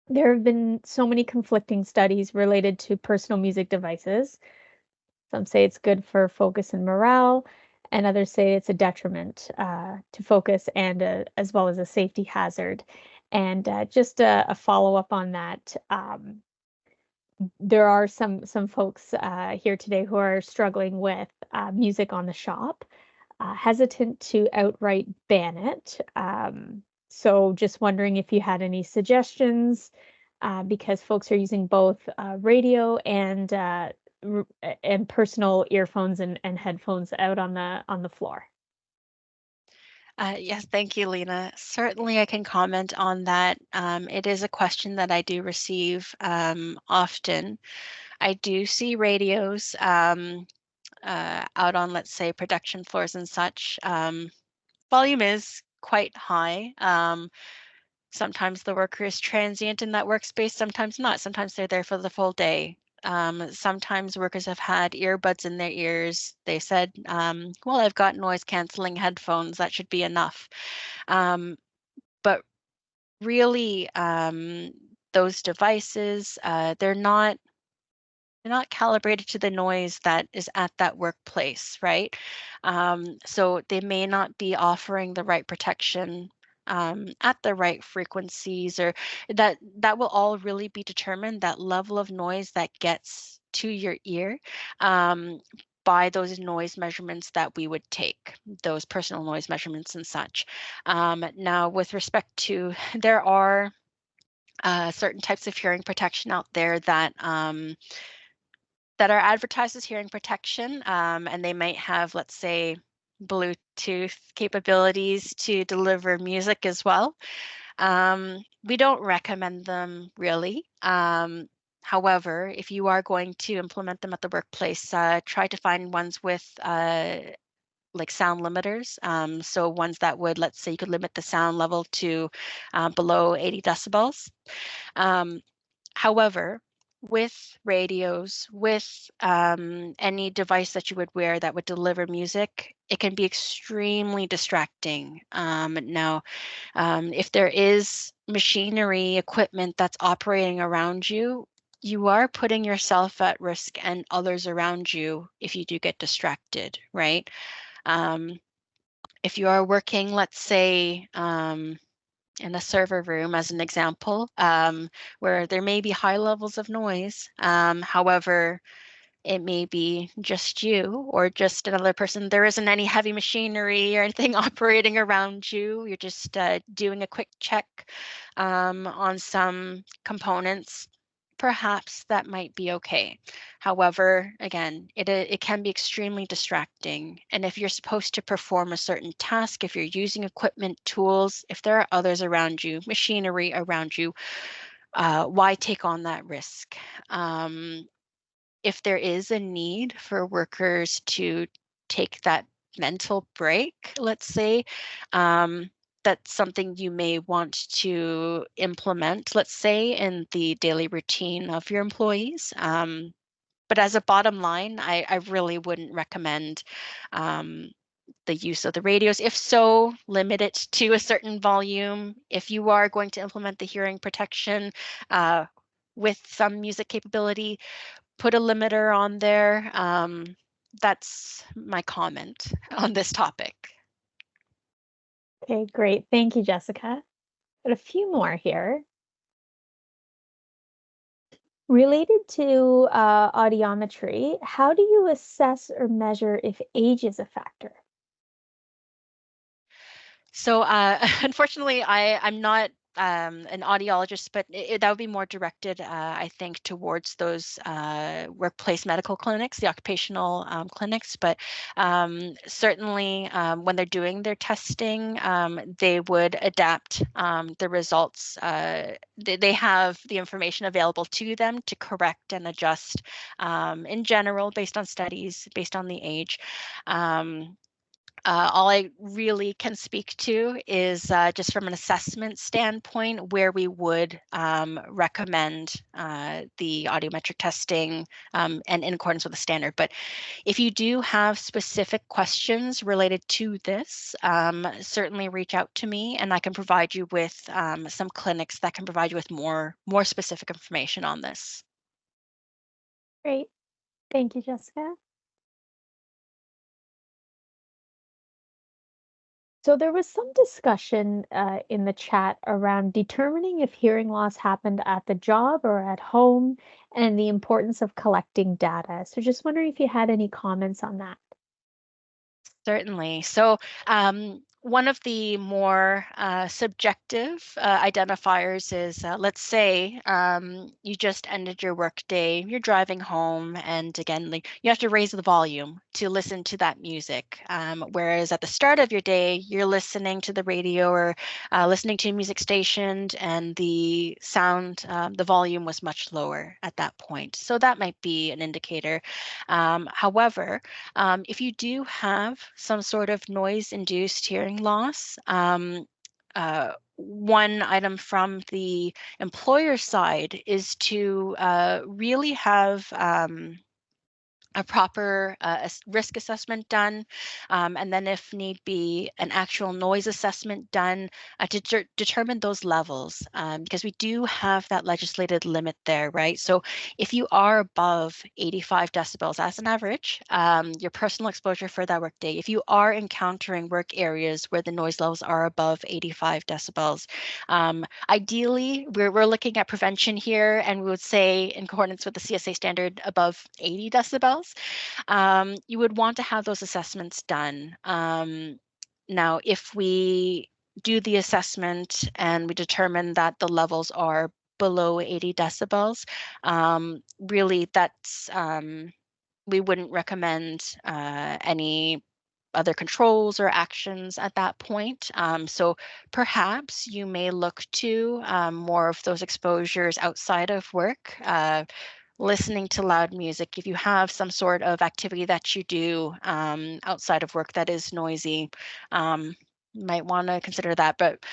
There have been so many conflicting studies related to personal music devices. Some say it's good for focus and morale, and others say it's a detriment to focus and as well as a safety hazard. And just a follow up on that, there are some folks here today who are struggling with music on the shop, hesitant to outright ban it. So just wondering if you had any suggestions, because folks are using both radio and personal earphones and headphones out on the floor. Yes, thank you, Lena. Certainly, I can comment on that. It is a question that I do receive often. I do see radios out on, let's say, production floors and such. Volume is quite high. Sometimes the worker is transient in that workspace, sometimes not. Sometimes they're there for the full day. Sometimes workers have had earbuds in their ears. They said, well, I've got noise canceling headphones, that should be enough. But really, those devices, they're not calibrated to the noise that is at that workplace, right? So they may not be offering the right protection at the right frequencies, or that will all really be determined, that level of noise that gets to your ear, um, by those noise measurements that we would take, those personal noise measurements and such. Now, with respect to, there are certain types of hearing protection out there that are advertised as hearing protection, and they might have, let's say, Bluetooth capabilities to deliver music as well. We don't recommend them really. However, if you are going to implement them at the workplace, try to find ones with like sound limiters. So ones that would, let's say, you could limit the sound level to below 80 decibels. Um, However, with radios, with any device that you would wear that would deliver music, it can be extremely distracting. Now, if there is machinery, equipment that's operating around you, you are putting yourself at risk and others around you if you do get distracted, right? Um, if you are working, let's say, in a server room, as an example, where there may be high levels of noise. However, it may be just you or just another person. There isn't any heavy machinery or anything operating around you. You're just doing a quick check on some components. Perhaps that might be okay. However, again, it can be extremely distracting. And if you're supposed to perform a certain task, if you're using equipment, tools, if there are others around you, machinery around you, why take on that risk? If there is a need for workers to take that mental break, let's say, um, that's something you may want to implement, let's say, in the daily routine of your employees. But as a bottom line, I really wouldn't recommend the use of the radios. If so, limit it to a certain volume. If you are going to implement the hearing protection with some music capability, put a limiter on there. That's my comment on this topic. Okay, great. Thank you, Jessica. Got a few more here. Related to audiometry, how do you assess or measure if age is a factor? So unfortunately, I'm not an audiologist, but that would be more directed, I think, towards those workplace medical clinics, the occupational clinics. But certainly, when they're doing their testing, they would adapt the results. They have the information available to them to correct and adjust in general, based on studies, based on the age. All I really can speak to is just from an assessment standpoint, where we would recommend the audiometric testing and in accordance with the standard. But if you do have specific questions related to this, certainly reach out to me and I can provide you with some clinics that can provide you with more specific information on this. Great. Thank you, Jessica. So there was some discussion in the chat around determining if hearing loss happened at the job or at home and the importance of collecting data. So just wondering if you had any comments on that. Certainly. So, one of the more subjective identifiers is, let's say you just ended your workday, you're driving home, and again, like you have to raise the volume to listen to that music. Whereas at the start of your day, you're listening to the radio or listening to a music station, and the sound, the volume was much lower at that point. So that might be an indicator. However, if you do have some sort of noise-induced hearing loss, one item from the employer side is to really have a proper risk assessment done, and then if need be, an actual noise assessment done to determine those levels, because we do have that legislated limit there, right? So if you are above 85 decibels as an average, your personal exposure for that workday, if you are encountering work areas where the noise levels are above 85 decibels, ideally, we're looking at prevention here, and we would say in accordance with the CSA standard above 80 decibels, you would want to have those assessments done. Now, if we do the assessment and we determine that the levels are below 80 decibels, really that's we wouldn't recommend any other controls or actions at that point. So perhaps you may look to more of those exposures outside of work, listening to loud music. If you have some sort of activity that you do outside of work that is noisy, you might want to consider that. But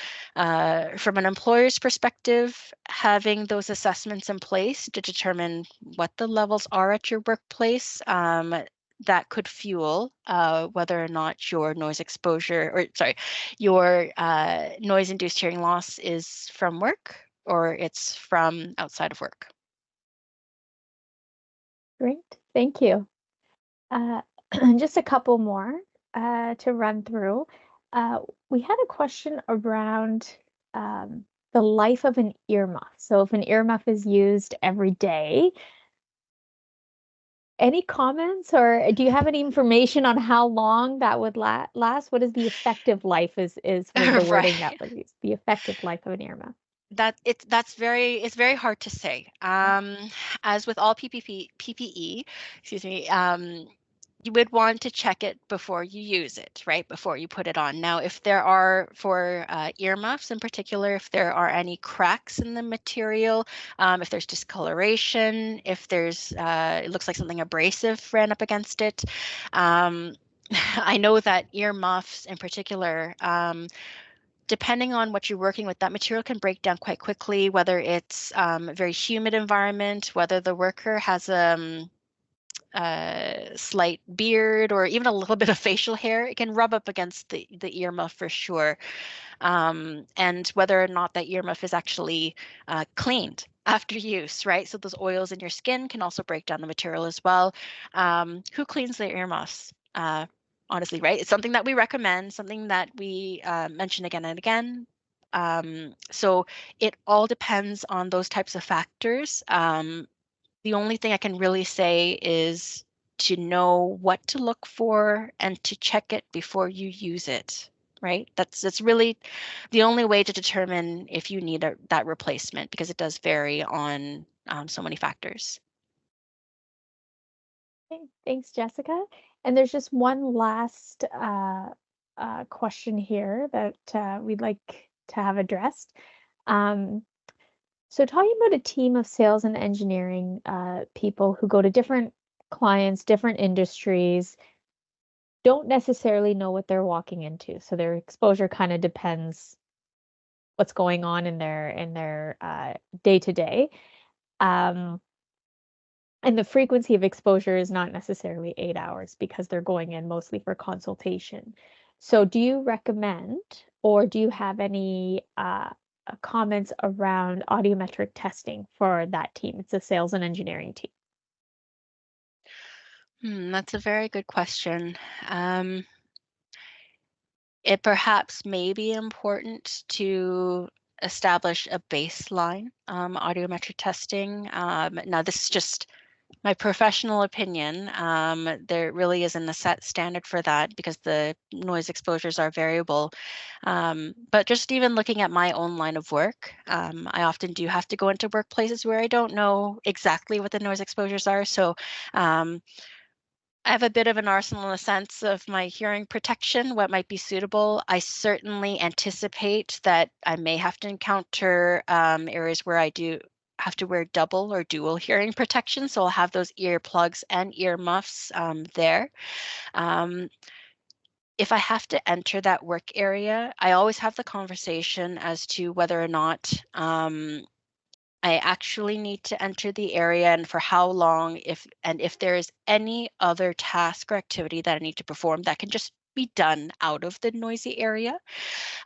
from an employer's perspective, having those assessments in place to determine what the levels are at your workplace, that could fuel whether or not your noise exposure, or sorry, your noise-induced hearing loss is from work or it's from outside of work. Great. Thank you. Uh, just a couple more to run through. Uh, we had a question around the life of an earmuff. So if an earmuff is used every day, any comments or do you have any information on how long that would last? What is the effective life was the wording Right. that was used, the effective life of an earmuff. It's very hard to say. As with all PPE, excuse me, you would want to check it before you use it, right? Before you put it on. Now, if there are for earmuffs in particular, if there are any cracks in the material, if there's discoloration, if there's it looks like something abrasive ran up against it. Um, I know that earmuffs in particular. Depending on what you're working with, that material can break down quite quickly, whether it's a very humid environment, whether the worker has a slight beard or even a little bit of facial hair, it can rub up against the earmuff for sure. And whether or not that earmuff is actually cleaned after use, right? So those oils in your skin can also break down the material as well. Who cleans their earmuffs? Honestly, right? It's something that we recommend, something that we mention again and again. So it all depends on those types of factors. The only thing I can really say is to know what to look for and to check it before you use it, right? That's really the only way to determine if you need that replacement because it does vary on so many factors. Okay, thanks, Jessica. And there's just one last question here that we'd like to have addressed. Um, so talking about a team of sales and engineering people who go to different clients, different industries, don't necessarily know what they're walking into. So their exposure kind of depends what's going on in their day to day. Um, and the frequency of exposure is not necessarily 8 hours because they're going in mostly for consultation. So do you recommend or do you have any comments around audiometric testing for that team? It's a sales and engineering team. That's a very good question. It perhaps may be important to establish a baseline audiometric testing. Now, this is just my professional opinion. There really isn't a set standard for that because the noise exposures are variable. But just even looking at my own line of work, I often do have to go into workplaces where I don't know exactly what the noise exposures are. So um, I have a bit of an arsenal in a sense of my hearing protection, what might be suitable. I certainly anticipate that I may have to encounter areas where I do have to wear double or dual hearing protection. So I'll have those earplugs and ear muffs there. Um, if I have to enter that work area, I always have the conversation as to whether or not I actually need to enter the area and for how long, if there is any other task or activity that I need to perform that can just be done out of the noisy area.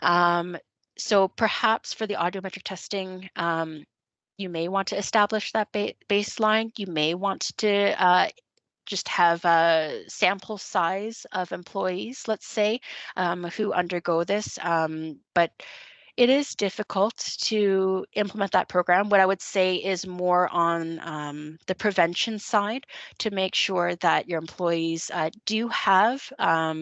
Um, so perhaps for the audiometric testing, you may want to establish that baseline. You may want to just have a sample size of employees, let's say, who undergo this. But it is difficult to implement that program. What I would say is more on the prevention side to make sure that your employees do have uh,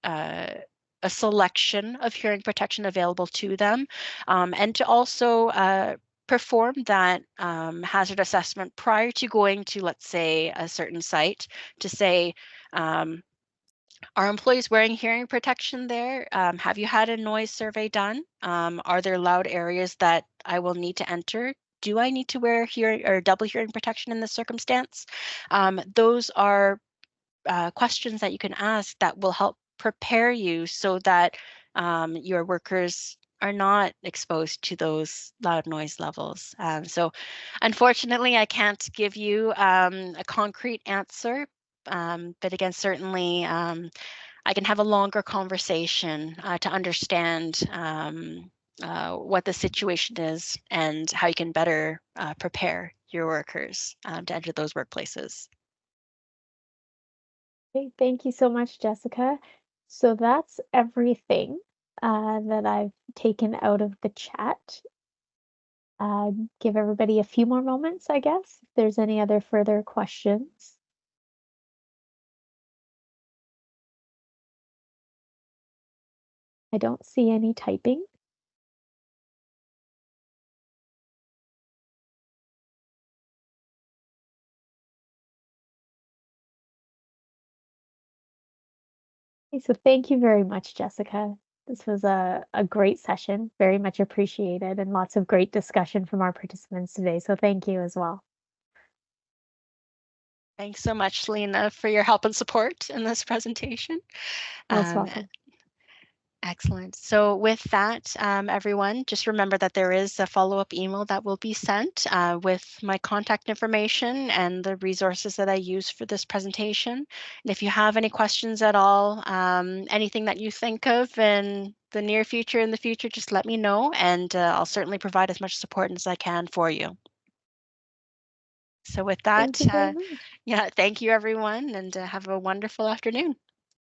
a selection of hearing protection available to them, and to also perform that hazard assessment prior to going to, let's say, a certain site to say, um, are employees wearing hearing protection there? Have you had a noise survey done? Are there loud areas that I will need to enter? Do I need to wear hearing or double hearing protection in this circumstance? Those are questions that you can ask that will help prepare you so that your workers are not exposed to those loud noise levels. So unfortunately, I can't give you a concrete answer. But again, certainly I can have a longer conversation to understand what the situation is and how you can better prepare your workers to enter those workplaces. Okay, thank you so much, Jessica. So that's everything that I've taken out of the chat. Give everybody a few more moments, I guess, if there's any other further questions. I don't see any typing. Okay, so thank you very much, Jessica. This was a great session, very much appreciated, and lots of great discussion from our participants today. So thank you as well. Thanks so much, Lena, for your help and support in this presentation. Most Um, welcome. Excellent. So with that, everyone, just remember that there is a follow-up email that will be sent with my contact information and the resources that I use for this presentation. And if you have any questions at all, anything that you think of in the near future, in the future, just let me know, and I'll certainly provide as much support as I can for you. So with Thank that, you very much. yeah, thank you, everyone, and have a wonderful afternoon.